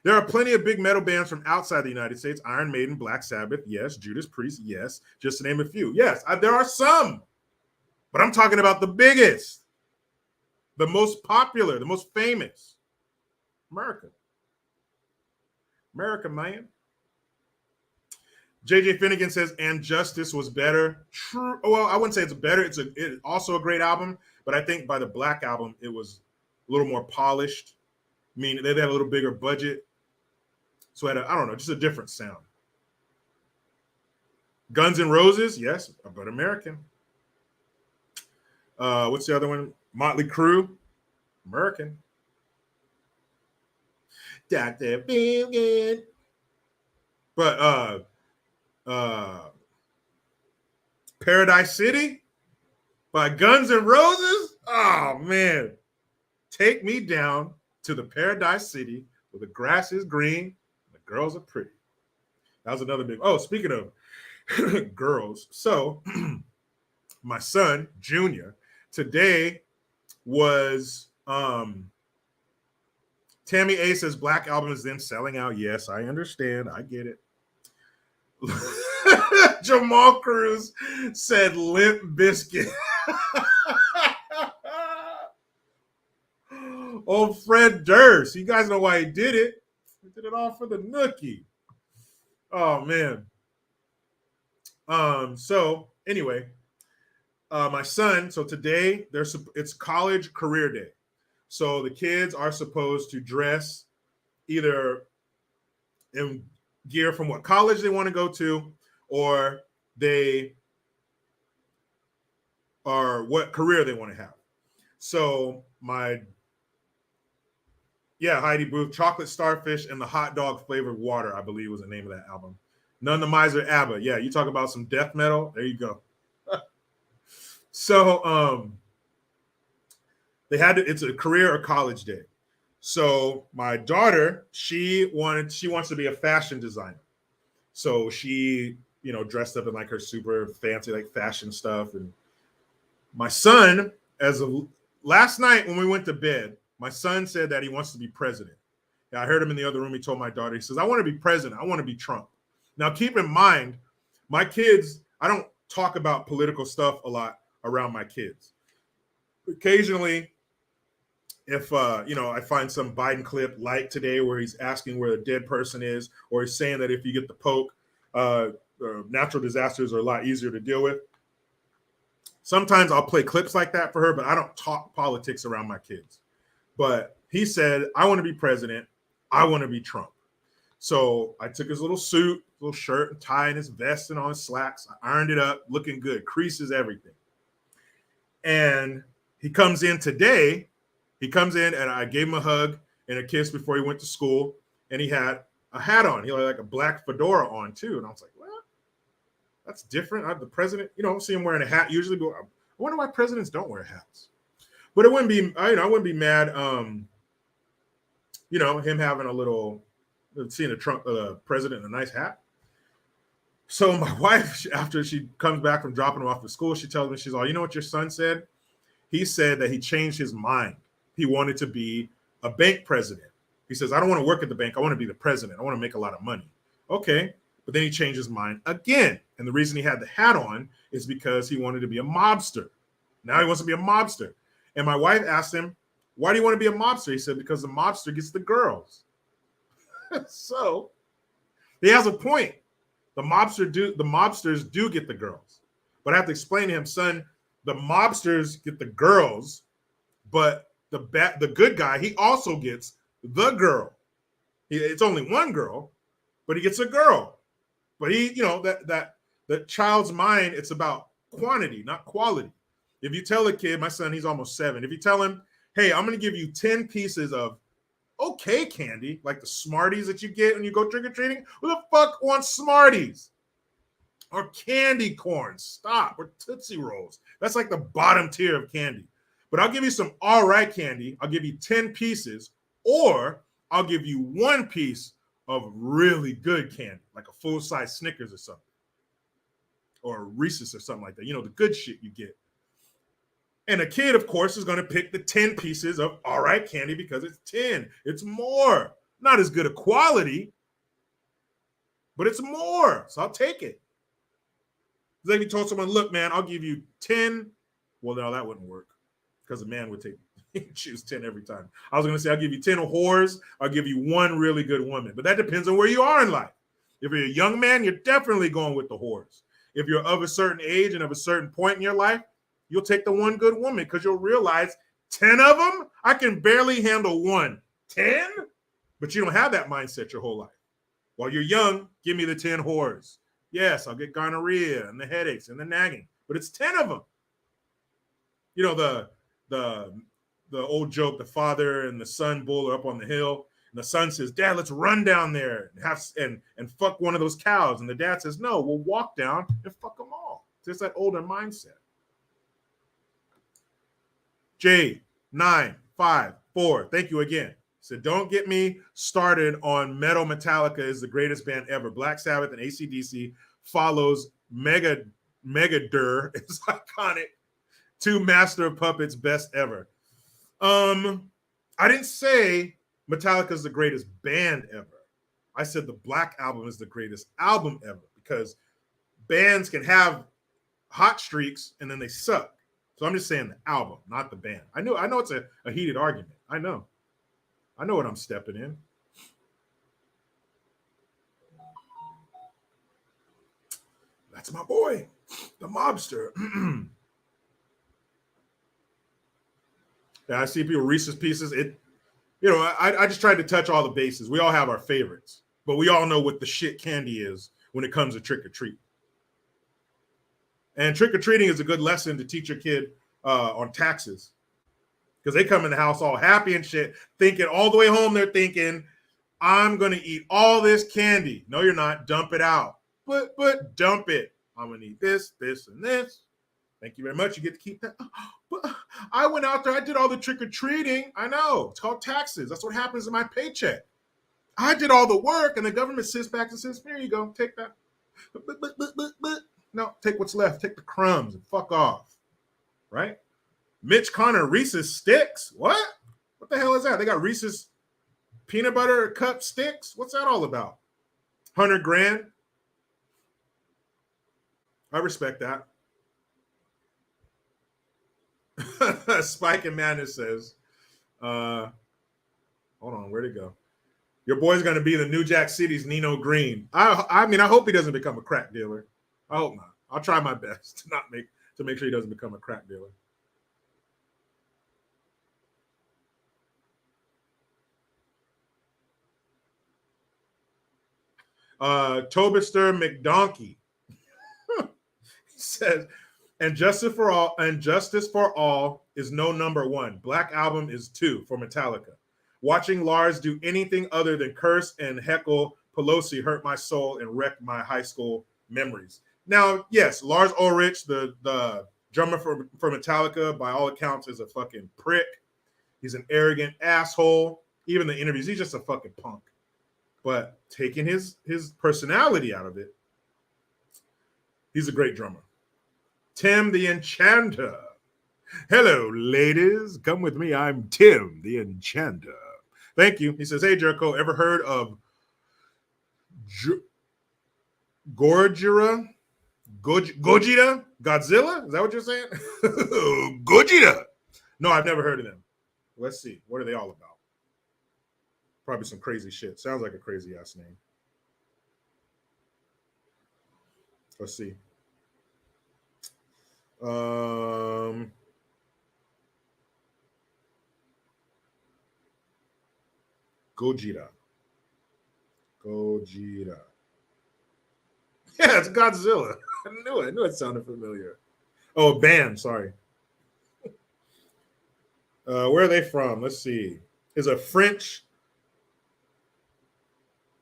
A: There are plenty of big metal bands from outside the United States. Iron Maiden, Black Sabbath, yes. Judas Priest, yes. Just to name a few. Yes, there are some. But I'm talking about the biggest, the most popular, the most famous. America. America, man. JJ Finnegan says, and Justice was better. True. Well, I wouldn't say it's better. It's also a great album, but I think by the Black Album, it was a little more polished. I mean, they had a little bigger budget. So I don't know, just a different sound. Guns N' Roses, yes, but American. What's the other one? Motley Crue, American. Dr. Billion. But Paradise City by Guns N' Roses. Oh man, take me down to the Paradise City where the grass is green and the girls are pretty. That was another big. Oh, speaking of girls, so my son Junior today was Tammy A says Black Album is then selling out. Yes, I understand. I get it. Jamal Cruz said Limp Bizkit. Oh, Fred Durst. You guys know why he did it. He did it all for the nookie. Oh, man. So anyway, my son, so today it's college career day. So the kids are supposed to dress either in gear from what college they want to go to, or they are what career they want to have. So Heidi Booth, Chocolate Starfish and the Hot Dog Flavored Water, I believe was the name of that album. None the Miser ABBA. Yeah, you talk about some death metal. There you go. So it's a career or college day. So my daughter, she wants to be a fashion designer. So she, dressed up in like her super fancy like fashion stuff. And my son, last night when we went to bed, my son said that he wants to be president. Yeah, I heard him in the other room. He told my daughter, he says, I want to be president. I want to be Trump. Now, keep in mind, my kids, I don't talk about political stuff a lot around my kids. Occasionally, if I find some Biden clip like today where he's asking where a dead person is, or he's saying that if you get the poke, natural disasters are a lot easier to deal with. Sometimes I'll play clips like that for her, but I don't talk politics around my kids. But he said, I want to be president. I want to be Trump. So I took his little suit, little shirt and tie and his vest and all his slacks. I ironed it up, looking good, creases, everything. And he comes in today. He comes in and I gave him a hug and a kiss before he went to school. And he had a hat on. He had like a black fedora on too. And I was like, well, that's different. The president, you don't see him wearing a hat usually, but I wonder why presidents don't wear hats. But it wouldn't be, I wouldn't be mad, him having a little, seeing a Trump president in a nice hat. So my wife, after she comes back from dropping him off at school, she tells me, she's all, you know what your son said? He said that he changed his mind. He wanted to be a bank president. He says, I don't want to work at the bank. I want to be the president. I want to make a lot of money. Okay. But then he changed his mind again. And the reason he had the hat on is because he wanted to be a mobster. Now he wants to be a mobster. And my wife asked him, why do you want to be a mobster? He said, because the mobster gets the girls. So he has a point. The mobsters do get the girls. But I have to explain to him, son, the mobsters get the girls, but the good guy, he also gets the girl. It's only one girl, but he gets a girl. But he, that child's mind, it's about quantity, not quality. If you tell a kid, my son, he's almost 7. If you tell him, hey, I'm going to give you 10 pieces of okay candy, like the Smarties that you get when you go trick-or-treating, who the fuck wants Smarties? Or candy corn, stop, or Tootsie Rolls. That's like the bottom tier of candy. But I'll give you some all right candy. I'll give you 10 pieces, or I'll give you 1 piece of really good candy, like a full-size Snickers or something, or Reese's or something like that. The good shit you get. And a kid, of course, is going to pick the 10 pieces of all right candy because it's 10. It's more. Not as good a quality, but it's more. So I'll take it. It's like if you told someone, look, man, I'll give you 10. Well, no, that wouldn't work because a man would choose 10 every time. I was going to say, I'll give you 10 whores. I'll give you 1 really good woman. But that depends on where you are in life. If you're a young man, you're definitely going with the whores. If you're of a certain age and of a certain point in your life, you'll take the 1 good woman because you'll realize 10 of them, I can barely handle 1. 10? But you don't have that mindset your whole life. While you're young, give me the 10 whores. Yes, I'll get gonorrhea and the headaches and the nagging, but it's 10 of them. The old joke, the father and the son bull are up on the hill, and the son says, Dad, let's run down there and fuck one of those cows. And the dad says, no, we'll walk down and fuck them all. It's that older mindset. J954, thank you again. So don't get me started on Metal Metallica is the greatest band ever. Black Sabbath and AC/DC follows Megadeth is iconic. 2 Master of Puppets best ever. I didn't say Metallica is the greatest band ever. I said the Black Album is the greatest album ever because bands can have hot streaks and then they suck. So I'm just saying the album, not the band. I know it's a heated argument. I know what I'm stepping in. That's my boy, the mobster. Yeah, I see people Reese's Pieces. I just tried to touch all the bases. We all have our favorites, but we all know what the shit candy is when it comes to trick-or-treat. And trick-or-treating is a good lesson to teach your kid on taxes. Because they come in the house all happy and shit, thinking all the way home, they're thinking, I'm going to eat all this candy. No, you're not. Dump it out. But dump it. I'm going to eat this, this, and this. Thank you very much. You get to keep that. But I went out there. I did all the trick-or-treating. I know. It's called taxes. That's what happens in my paycheck. I did all the work, and the government sits back and says, here you go. Take that. But. No, take what's left. Take the crumbs and fuck off. Right? Mitch Connor, Reese's Sticks? What? What the hell is that? They got Reese's peanut butter cup sticks? What's that all about? 100 grand? I respect that. Spike and Madness says, Hold on, where'd it go? Your boy's gonna be the New Jack City's Nino Green. I mean, I hope he doesn't become a crack dealer. I hope not. I'll try my best to make sure he doesn't become a crack dealer. Tobister McDonkey says, and justice for all is no number one. Black Album is 2 for Metallica. Watching Lars do anything other than curse and heckle Pelosi hurt my soul and wrecked my high school memories. Now, yes, Lars Ulrich, the drummer for Metallica, by all accounts, is a fucking prick. He's an arrogant asshole. Even the interviews, he's just a fucking punk. But taking his personality out of it, he's a great drummer. Tim the Enchanter. Hello, ladies. Come with me. I'm Tim the Enchanter. Thank you. He says, hey, Jericho, ever heard of Gojira? Godzilla? Is that what you're saying? Gojira. No, I've never heard of them. Let's see. What are they all about? Probably some crazy shit. Sounds like a crazy ass name. Let's see. Gojira. Yeah, it's Godzilla. I knew it. I knew it sounded familiar. Oh, band. Sorry. Where are they from? Let's see. Is a French.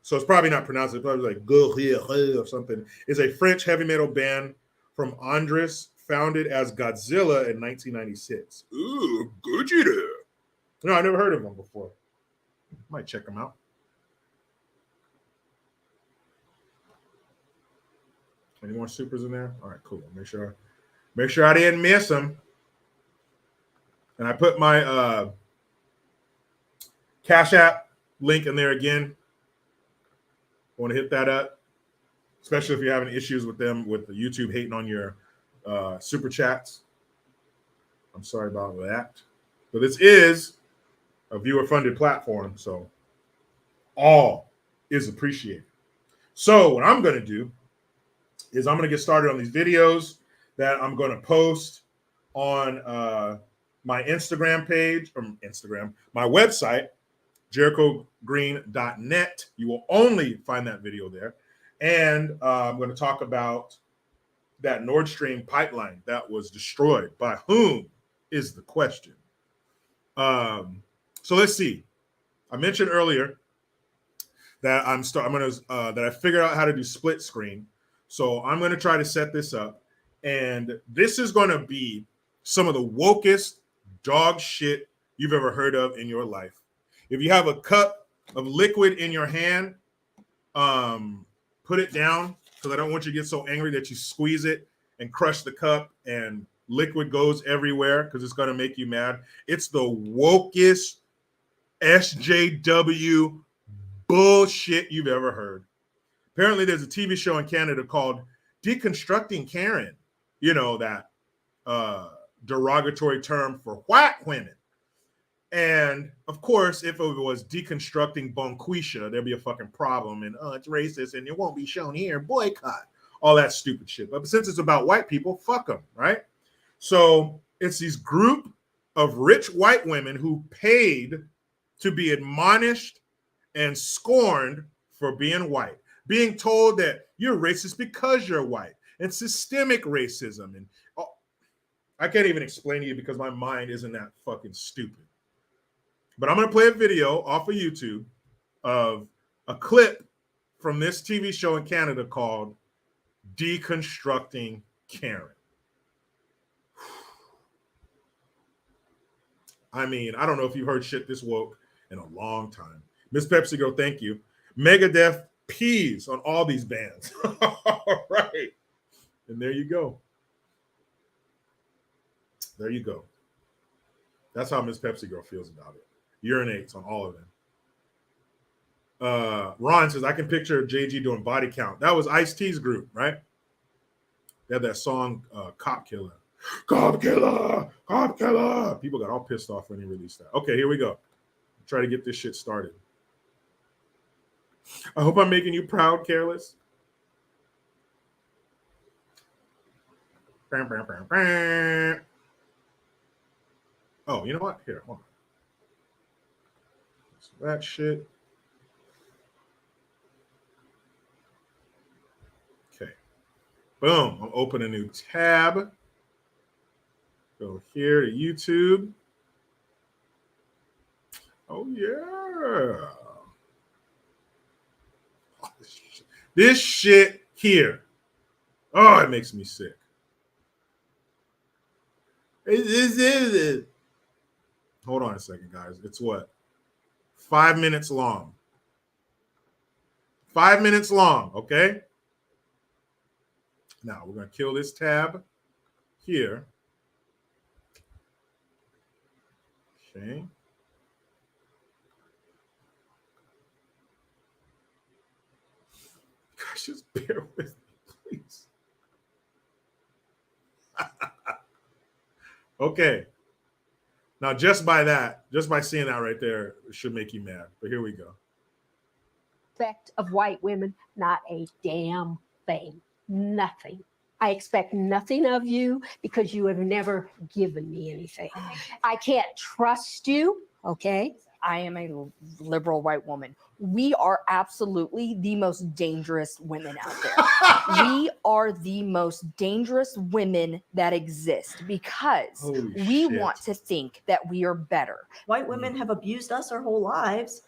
A: So it's probably not pronounced. It's probably like Gojira or something. Is a French heavy metal band from Andres, founded as Godzilla in 1996. Ooh, Gojira. No, I never heard of them before. Might check them out. Any more supers in there? All right, cool. Make sure I didn't miss them. And I put my Cash App link in there again. Want to hit that up, especially if you're having issues with them with the YouTube hating on your super chats. I'm sorry about that, but this is a viewer-funded platform, so all is appreciated. So what I'm going to do is I'm going to get started on these videos that I'm going to post on my Instagram page, my website, JerichoGreen.net. You will only find that video there. And I'm going to talk about that Nord Stream pipeline that was destroyed. By whom is the question. So let's see. I mentioned earlier that that I figured out how to do split screen. So I'm going to try to set this up. And this is going to be some of the wokest dog shit you've ever heard of in your life. If you have a cup of liquid in your hand, put it down, because I don't want you to get so angry that you squeeze it and crush the cup and liquid goes everywhere, because it's going to make you mad. It's the wokest SJW bullshit you've ever heard. Apparently, there's a TV show in Canada called Deconstructing Karen. You know, that derogatory term for white women. And of course, if it was deconstructing Bonquisha, there'd be a fucking problem. And it's racist and it won't be shown here. Boycott. All that stupid shit. But since it's about white people, fuck them, right? So it's these group of rich white women who paid to be admonished and scorned for being white, being told that you're racist because you're white, and systemic racism. And I can't even explain to you because my mind isn't that fucking stupid. But I'm going to play a video off of YouTube of a clip from this TV show in Canada called Deconstructing Karen. I mean, I don't know if you've heard shit this woke in a long time. Miss Pepsi Girl, thank you. Megadeth peas on all these bands. All right. And there you go. There you go. That's how Miss Pepsi Girl feels about it. Urinates on all of them. Ron says, I can picture JG doing body count. That was Ice-T's group, right? They had that song, Cop Killer. Cop killer, cop killer. People got all pissed off when he released that. Okay, here we go. Try to get this shit started. I hope I'm making you proud, Careless. Oh, you know what? Here, hold on. So that shit. Okay. Boom. I'll open a new tab. Go here to YouTube. Oh, yeah. Oh, this shit here. Oh, it makes me sick. Hold on a second, guys. It's what? 5 minutes long. 5 minutes long, okay? Now, we're going to kill this tab here. Okay. Gosh, just bear with me, please. Okay. Now, just by seeing that right there, it should make you mad. But here we go.
D: Of white women, not a damn thing. Nothing. I expect nothing of you because you have never given me anything. I can't trust you, okay?
B: I am a liberal white woman. We are absolutely the most dangerous women out there. We are the most dangerous women that exist because we want to think that we are better.
E: White women have abused us our whole lives.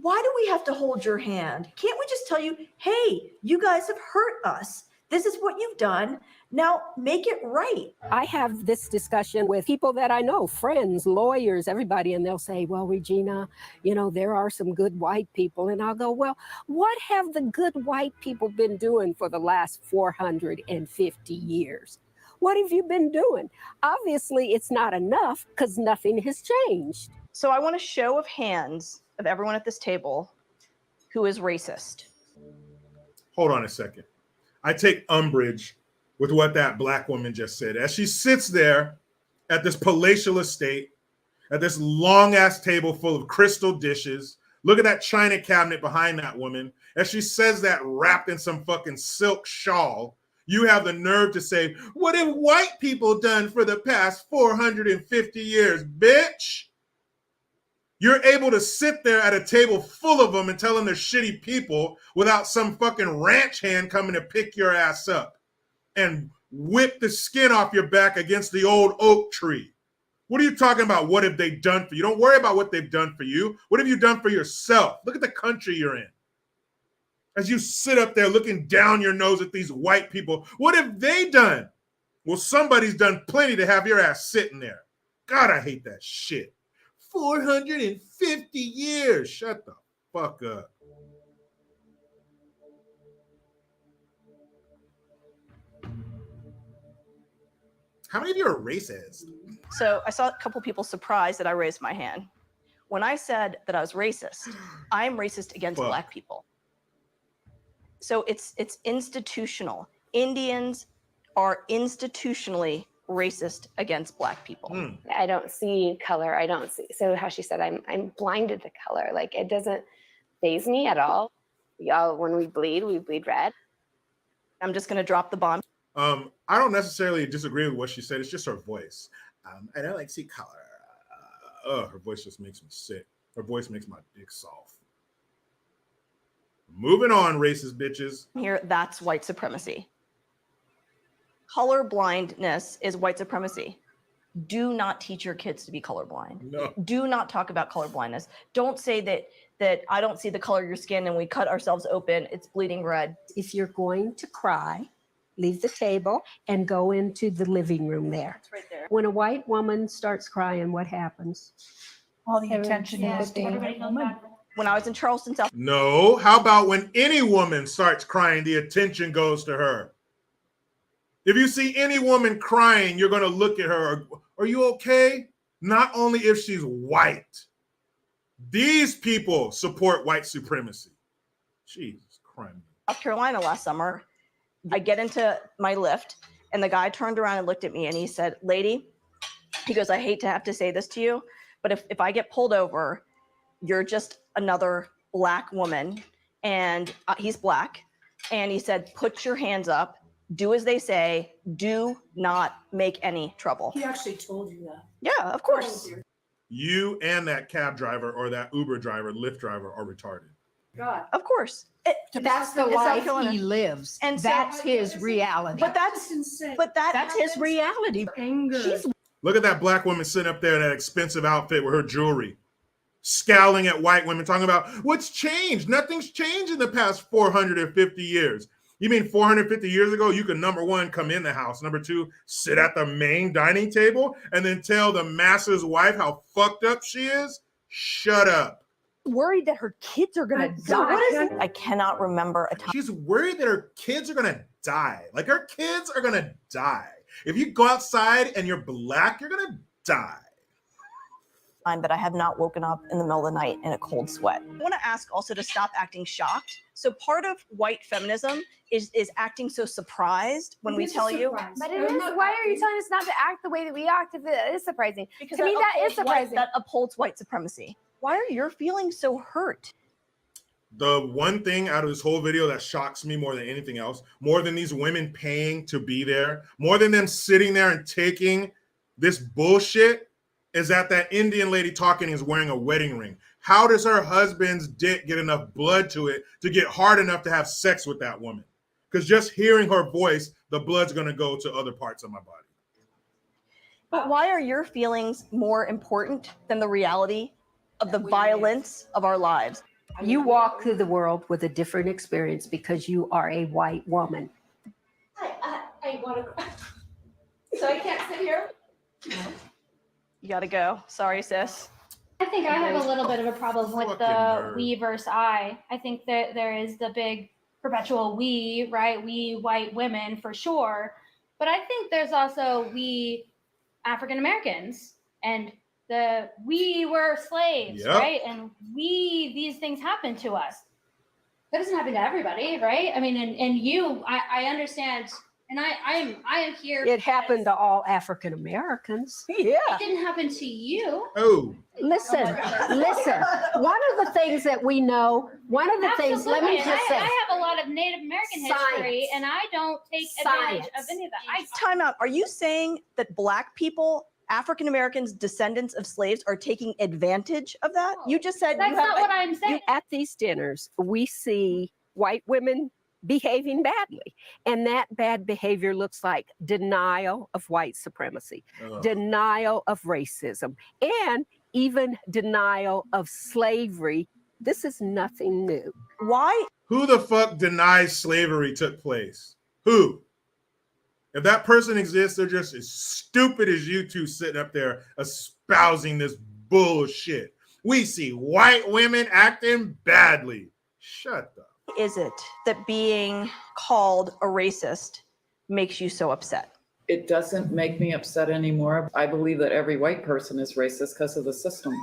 E: Why do we have to hold your hand? Can't we just tell you, hey, you guys have hurt us. This is what you've done. Now make it right.
D: I have this discussion with people that I know, friends, lawyers, everybody, and they'll say, well, Regina, you know, there are some good white people. And I'll go, well, what have the good white people been doing for the last 450 years? What have you been doing? Obviously, it's not enough because nothing has changed.
F: So I want a show of hands of everyone at this table who is racist.
A: Hold on a second. I take umbrage with what that black woman just said. As she sits there at this palatial estate, at this long-ass table full of crystal dishes, look at that china cabinet behind that woman. As she says that wrapped in some fucking silk shawl, you have the nerve to say, what have white people done for the past 450 years, bitch? You're able to sit there at a table full of them and tell them they're shitty people without some fucking ranch hand coming to pick your ass up and whip the skin off your back against the old oak tree. What are you talking about? What have they done for you? Don't worry about what they've done for you. What have you done for yourself? Look at the country you're in. As you sit up there looking down your nose at these white people, what have they done? Well, somebody's done plenty to have your ass sitting there. God, I hate that shit. 450 years. Shut the fuck up. How many of you are racist?
F: So I saw a couple people surprised that I raised my hand. When I said that I was racist, I'm racist against Black people. So it's institutional. Indians are institutionally racist against Black people.
G: I don't see color. I don't see. So how she said, I'm blinded to color. Like it doesn't faze me at all. When we bleed red.
F: I'm just going to drop the bomb.
A: I don't necessarily disagree with what she said. It's just her voice. I don't like see color. Her voice just makes me sick. Her voice makes my dick soft. Moving on, racist bitches.
F: Here, that's white supremacy. Color blindness is white supremacy. Do not teach your kids to be colorblind.
A: No.
F: Do not talk about color blindness. Don't say that I don't see the color of your skin and we cut ourselves open, it's bleeding red.
D: If you're going to cry, leave the table and go into the living room there.
F: It's right there.
D: When a white woman starts crying, what happens?
H: All the attention goes to
F: Everybody goes back. When I was in Charleston, South.
A: No. How about when any woman starts crying, the attention goes to her? If you see any woman crying, you're going to look at her. Are you okay? Not only if she's white. These people support white supremacy. Jesus Christ.
F: South Carolina last summer, I get into my lift And the guy turned around and looked at me and he said, lady, he goes, I hate to have to say this to you, but if I get pulled over, you're just another black woman. And he's black. And he said, put your hands up, do as they say, do not make any trouble.
H: He actually told you that.
F: Yeah, of course.
A: You and that cab driver or that Uber driver, Lyft driver are retarded.
H: God.
F: Of course.
D: That's the
F: It's
D: life
F: South
D: he lives.
F: And so-
D: That's his reality.
F: But that's
H: insane.
D: That's his reality.
H: Anger.
D: She's
A: Look at that black woman sitting up there in that expensive outfit with her jewelry, scowling at white women, talking about what's changed. Nothing's changed in the past 450 years. You mean 450 years ago, you could, number one, come in the house. Number two, sit at the main dining table and then tell the master's wife how fucked up she is? Shut up.
B: Worried that her kids are gonna die.
F: I cannot remember a time.
A: She's worried that her kids are gonna die. Like, her kids are gonna die. If you go outside and you're black, you're gonna die.
F: That I have not woken up in the middle of the night in a cold sweat. I want to ask also to stop acting shocked. So part of white feminism is acting so surprised when we tell you.
I: But it is. Why are you telling us not to act the way that we act if it is surprising?
F: Because
I: To me, that is surprising.
F: That upholds white supremacy. Why are your feelings so hurt?
A: The one thing out of this whole video that shocks me more than anything else, more than these women paying to be there, more than them sitting there and taking this bullshit, is that Indian lady talking is wearing a wedding ring. How does her husband's dick get enough blood to it to get hard enough to have sex with that woman? Because just hearing her voice, the blood's going to go to other parts of my body.
F: But why are your feelings more important than the reality of the violence of our lives?
D: You walk through the world with a different experience because you are a white woman.
I: I want to. So I can't sit here.
F: You gotta go. Sorry, sis.
I: I think I have a little bit of a problem with
A: Fucking
I: the
A: nerd.
I: we versus I. I think that there is the big perpetual we, right? We white women for sure. But I think there's also we African Americans and we were slaves,
A: Yep.
I: right? And these things happen to us. That doesn't happen to everybody, right? I mean, and you, I understand. And I am here.
D: It happened to all African Americans.
F: Yeah.
I: It didn't happen to you.
A: Oh,
D: Listen. One of the things that we know, one of the things, let me
I: Absolutely.
D: just say,
I: I have a lot of Native American history,
D: Science.
I: and I don't take advantage
D: Science.
I: of any of that.
F: Time out. Are you saying that black people, African Americans, descendants of slaves, are taking advantage of that? You just said
I: That's not what I'm saying.
D: at these dinners, we see white women behaving badly. And that bad behavior looks like denial of white supremacy, denial of racism, and even denial of slavery. This is nothing new.
F: Why?
A: who the fuck denies slavery took place? Who? If that person exists, they're just as stupid as you two sitting up there espousing this bullshit. We see white women acting badly. Shut up.
F: Is it that being called a racist makes you so upset?
J: It doesn't make me upset anymore. I believe that every white person is racist because of the system.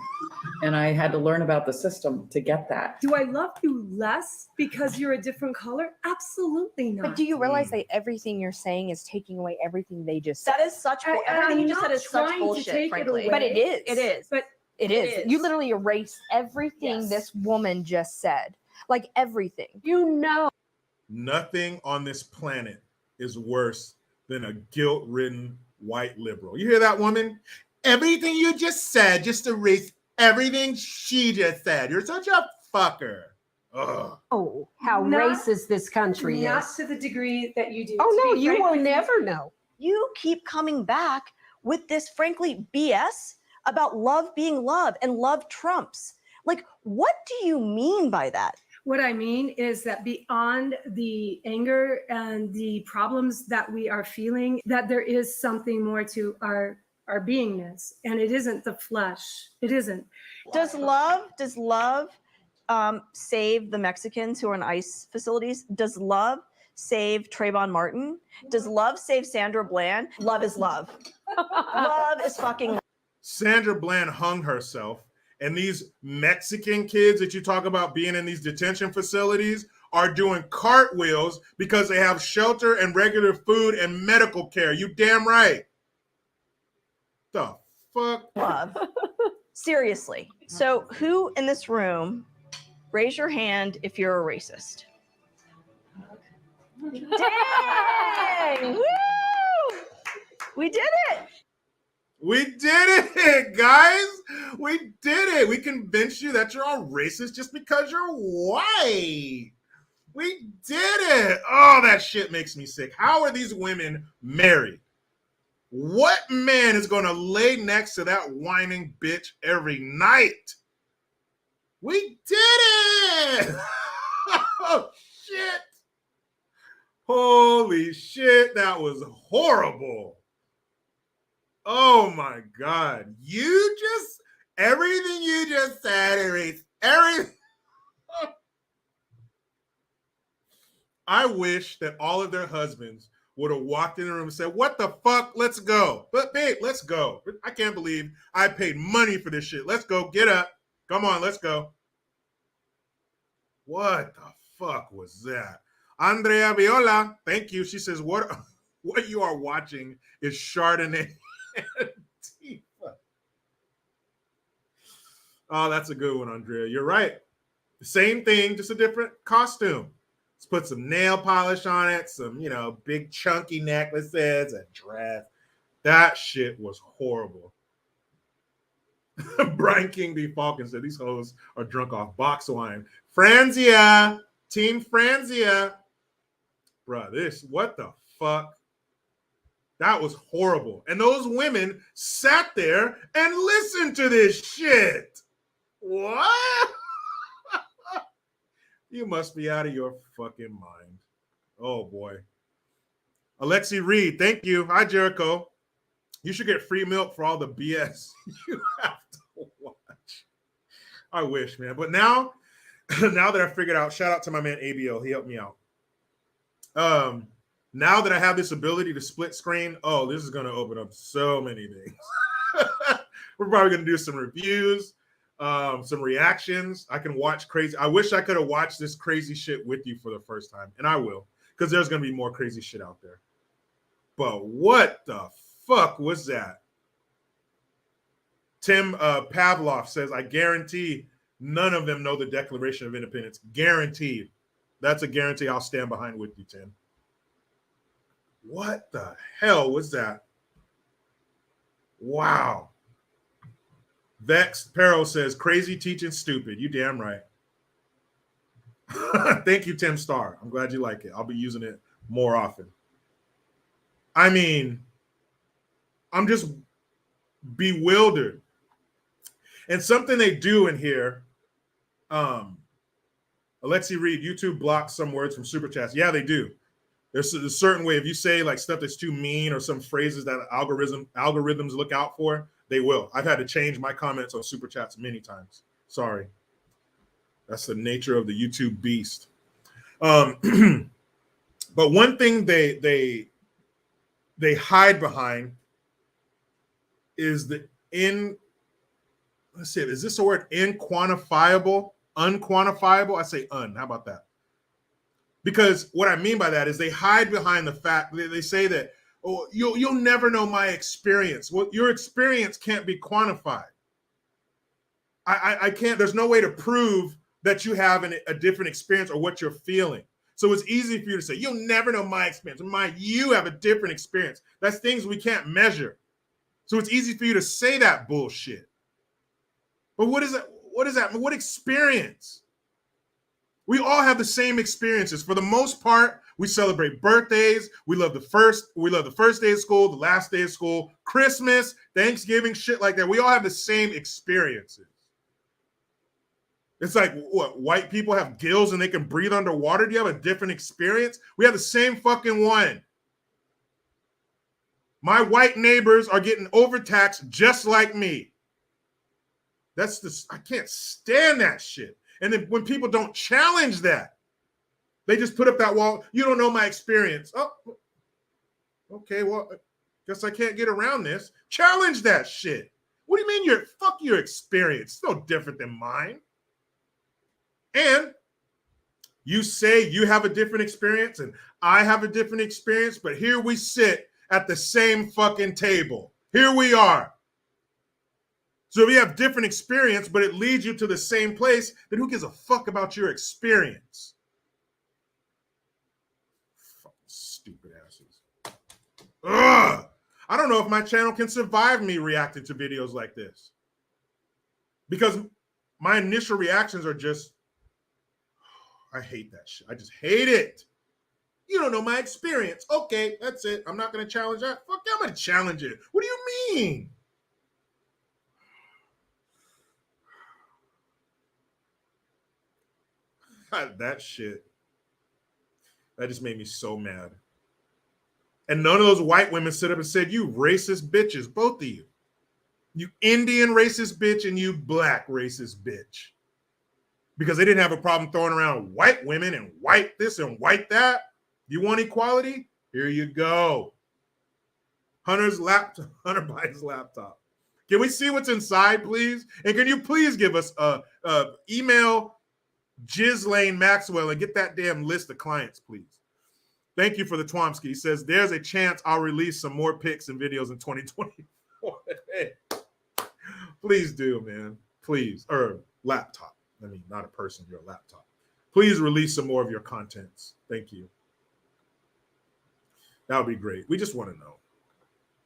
J: And I had to learn about the system to get that.
K: Do I love you less because you're a different color? Absolutely not.
B: But do you realize that everything you're saying is taking away everything they just said?
F: That is such everything you just said is such bullshit, frankly.
B: But it is.
F: It is.
K: But
B: It is. You literally erased everything this woman just said. Like everything.
D: You know.
A: Nothing on this planet is worse than a guilt-ridden white liberal. You hear that, woman? Everything you just said, just erase everything she just said. You're such a fucker. Ugh.
D: Oh, how
K: Not-
D: racist this country
K: not
D: is.
K: to the degree that you do.
D: Oh,
K: to
D: no,
K: be
D: you
K: frank
D: will
K: with you.
D: never know.
F: You keep coming back with this, frankly, BS about love being love and love trumps. Like, what do you mean by that?
K: What I mean is that beyond the anger and the problems that we are feeling, that there is something more to our beingness, and it isn't the flesh. It isn't.
F: Does love save the Mexicans who are in ICE facilities? Does love save Trayvon Martin? Does love save Sandra Bland? Love is love. Love is fucking love.
A: Sandra Bland hung herself, and these Mexican kids that you talk about being in these detention facilities are doing cartwheels because they have shelter and regular food and medical care. You damn right. The fuck?
F: Love. Seriously. So who in this room, raise your hand if you're a racist? Dang! Woo! We did it!
A: We did it, guys. We did it. We convinced you that you're all racist just because you're white. We did it. Oh, that shit makes me sick. How are these women married? What man is going to lay next to that whining bitch every night? We did it. Oh, shit. Holy shit. That was horrible. Oh my God. Everything you just said, everything. I wish that all of their husbands would have walked in the room and said, what the fuck? Let's go. But babe, let's go. I can't believe I paid money for this shit. Let's go. Get up. Come on, let's go. What the fuck was that? Andrea Viola, thank you. She says, what you are watching is Chardonnay. Oh, that's a good one, Andrea. You're right. The same thing, just a different costume. Let's put some nail polish on it, some, big chunky necklaces, a dress. That shit was horrible. Brian King D. Falcon said these hoes are drunk off box wine. Franzia, Team Franzia. Bruh, what the fuck? That was horrible. And those women sat there and listened to this shit. What? You must be out of your fucking mind. Oh, boy. Alexi Reed, thank you. Hi, Jericho. You should get free milk for all the BS you have to watch. I wish, man. But now that I figured out, shout out to my man ABO. He helped me out. Now that I have this ability to split screen, this is going to open up so many things. We're probably going to do some reviews, some reactions. I can watch crazy. I wish I could have watched this crazy shit with you for the first time, and I will, because there's going to be more crazy shit out there. But what the fuck was that? Tim Pavlov says, I guarantee none of them know the Declaration of Independence. Guaranteed. That's a guarantee I'll stand behind with you, Tim. What the hell was that? Wow. Vex Peril says, crazy teaching stupid. You damn right. Thank you, Tim Starr. I'm glad you like it. I'll be using it more often. I mean, I'm just bewildered. And something they do in here, Alexi Reed, YouTube blocks some words from Super Chats. Yeah, they do. There's a certain way. If you say like stuff that's too mean or some phrases that algorithms look out for, they will. I've had to change my comments on Super Chats many times. Sorry. That's the nature of the YouTube beast. But one thing they hide behind is let's see, is this a word? Unquantifiable? I say un. How about that? Because what I mean by that is they hide behind the fact that they say that, you'll never know my experience. Well, your experience can't be quantified. I can't, there's no way to prove that you have a different experience or what you're feeling. So it's easy for you to say, you'll never know my experience. You have a different experience. That's things we can't measure. So it's easy for you to say that bullshit. But what is that? What experience? We all have the same experiences. For the most part, we celebrate birthdays. We love the first day of school, the last day of school, Christmas, Thanksgiving, shit like that. We all have the same experiences. It's like, what, white people have gills and they can breathe underwater? Do you have a different experience? We have the same fucking one. My white neighbors are getting overtaxed just like me. I can't stand that shit. And then when people don't challenge that, they just put up that wall. You don't know my experience. Oh, okay. Well, guess I can't get around this. Challenge that shit. What do you mean fuck your experience? It's no different than mine. And You say you have a different experience and I have a different experience, but here we sit at the same fucking table. Here we are. So if you have different experience, but it leads you to the same place, then who gives a fuck about your experience? Fucking stupid asses. Ugh! I don't know if my channel can survive me reacting to videos like this. Because my initial reactions are just, I hate that shit. I just hate it. You don't know my experience. Okay, that's it. I'm not going to challenge that. Fuck, I'm going to challenge it. What do you mean? That shit. That just made me so mad. And none of those white women stood up and said, you racist bitches, both of you. You Indian racist bitch and you black racist bitch. Because they didn't have a problem throwing around white women and white this and white that. You want equality? Here you go. Hunter Biden's laptop. Can we see what's inside, please? And can you please give us a email Ghislaine Maxwell and get that damn list of clients, please. Thank you for the Twomsky. He says, there's a chance I'll release some more pics and videos in 2024. Hey, please do, man. Please. Or laptop. I mean, not a person, your laptop. Please release some more of your contents. Thank you. That would be great. We just want to know.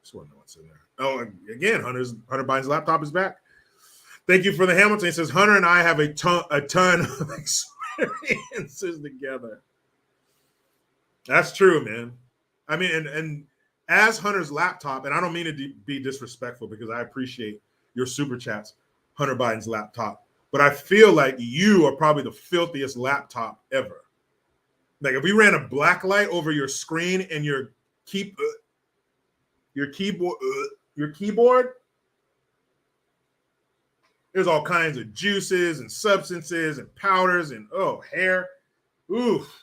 A: Just want to know what's in there. Oh, again, Hunter Biden's laptop is back. Thank you for the Hamilton. He says, Hunter and I have a ton of experiences together. That's true, man. I mean, and as Hunter's laptop, and I don't mean to be disrespectful because I appreciate your super chats, Hunter Biden's laptop, but I feel like you are probably the filthiest laptop ever. Like if we ran a black light over your screen and your keyboard, there's all kinds of juices and substances and powders and hair. Oof.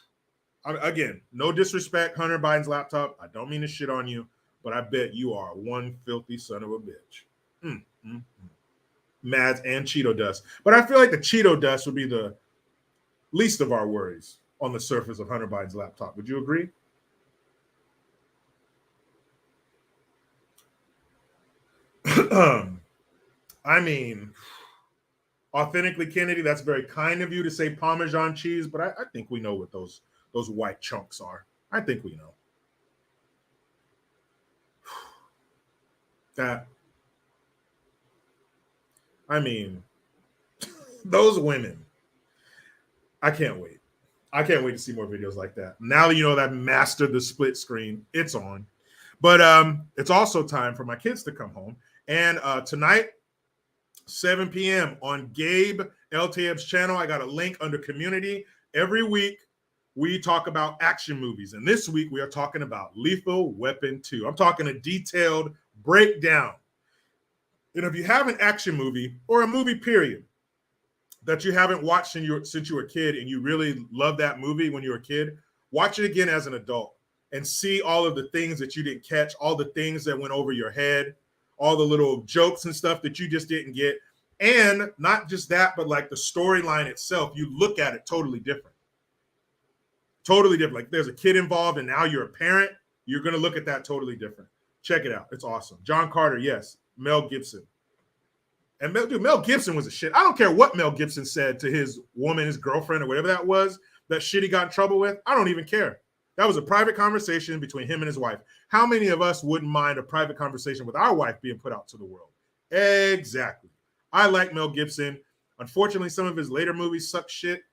A: Again, no disrespect, Hunter Biden's laptop. I don't mean to shit on you, but I bet you are one filthy son of a bitch. Mads and Cheeto dust. But I feel like the Cheeto dust would be the least of our worries on the surface of Hunter Biden's laptop. Would you agree? I mean, authentically Kennedy, that's very kind of you to say Parmesan cheese, but I think we know what those white chunks are. I think we know. That, I mean, those women, I can't wait. I can't wait to see more videos like that. Now that you know that I've mastered the split screen, it's on. But it's also time for my kids to come home. And tonight, 7 p.m. on Gabe Tayeb's channel, I got a link under community. Every week, we talk about action movies. And this week, we are talking about Lethal Weapon 2. I'm talking a detailed breakdown. And if you have an action movie or a movie period that you haven't watched since you were a kid and you really love that movie when you were a kid, watch it again as an adult and see all of the things that you didn't catch, all the things that went over your head, all the little jokes and stuff that you just didn't get. And not just that, but like the storyline itself, you look at it totally different. Totally different. Like there's a kid involved and now you're a parent. You're going to look at that totally different. Check it out. It's awesome. John Carter, yes. Mel Gibson. And Mel Gibson was a shit. I don't care what Mel Gibson said to his woman, his girlfriend, or whatever that was, that shit he got in trouble with. I don't even care. That was a private conversation between him and his wife. How many of us wouldn't mind a private conversation with our wife being put out to the world? Exactly. I like Mel Gibson. Unfortunately, some of his later movies suck shit.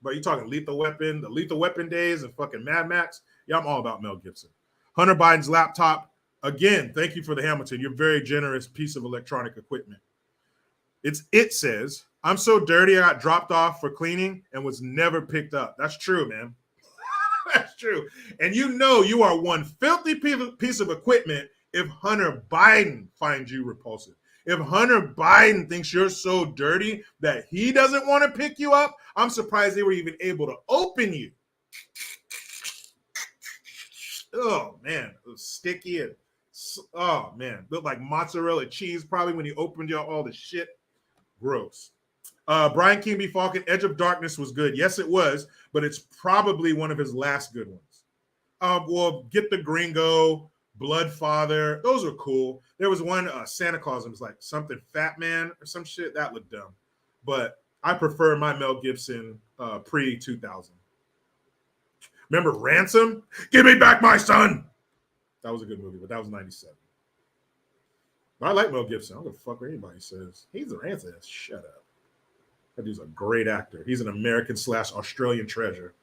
A: But you're talking Lethal Weapon, the Lethal Weapon days and fucking Mad Max. Yeah, I'm all about Mel Gibson. Hunter Biden's laptop. Again, thank you for the Hamilton. You're a very generous piece of electronic equipment. It says, I'm so dirty I got dropped off for cleaning and was never picked up. That's true, man. That's true. And you know you are one filthy piece of equipment if Hunter Biden finds you repulsive. If Hunter Biden thinks you're so dirty that he doesn't want to pick you up, I'm surprised they were even able to open you. Oh, man. It was sticky. And, oh, man. Looked like mozzarella cheese probably when he opened you all the shit. Gross. Brian King B. Falcon, Edge of Darkness was good. Yes, it was, but it's probably one of his last good ones. Well, Get the Gringo, Bloodfather, those were cool. There was one, Santa Claus, it was like something Fat Man or some shit. That looked dumb. But I prefer my Mel Gibson pre-2000. Remember Ransom? Give me back my son! That was a good movie, but that was 97. But I like Mel Gibson. I don't give a fuck what anybody says. He's an answer. Shut up. That dude's a great actor. He's an American/Australian treasure.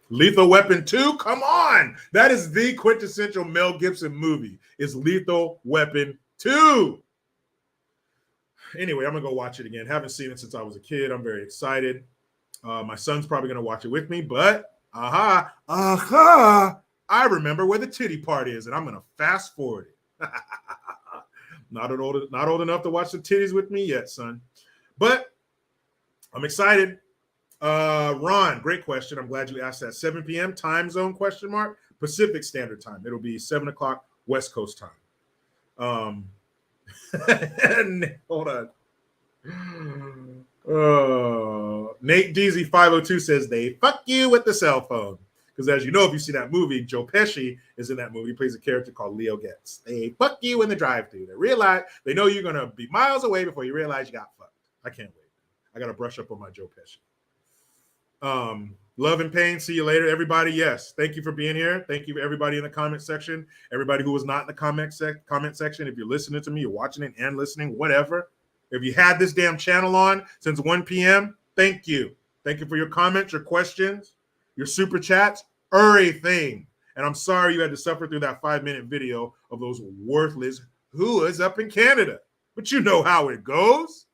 A: Lethal Weapon 2? Come on! That is the quintessential Mel Gibson movie. Is Lethal Weapon 2. Anyway, I'm going to go watch it again. Haven't seen it since I was a kid. I'm very excited. My son's probably going to watch it with me, but I remember where the titty part is, and I'm going to fast forward it. Not old enough to watch the titties with me yet, son. But I'm excited. Ron, great question. I'm glad you asked that. 7 p.m. time zone ? Pacific Standard Time. It'll be 7 o'clock West Coast time. Hold on. Nate Deasy 502 says they fuck you with the cell phone. Because as you know, if you see that movie, Joe Pesci is in that movie. He plays a character called Leo Getz. They fuck you in the drive-thru. They know you're gonna be miles away before you realize you got fucked. I can't wait. I gotta brush up on my Joe Pesci. Love and pain. See you later, everybody. Yes, thank you for being here. Thank you for everybody in the comment section. Everybody who was not in the comment section. If you're listening to me, you're watching it and listening, whatever. If you had this damn channel on since 1 p.m., thank you. Thank you for your comments, your questions, your super chats, everything. And I'm sorry you had to suffer through that 5-minute video of those worthless whoas up in Canada. But you know how it goes.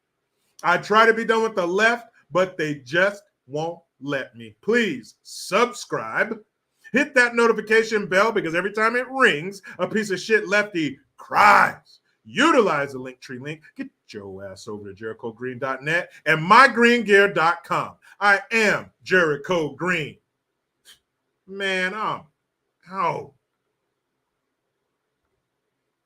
A: I try to be done with the left, but they just won't let me. Please subscribe. Hit that notification bell because every time it rings, a piece of shit lefty cries. Utilize the Linktree link. Get your ass over to JerichoGreen.net and mygreengear.com. I am Jericho Green. Man, I'm out.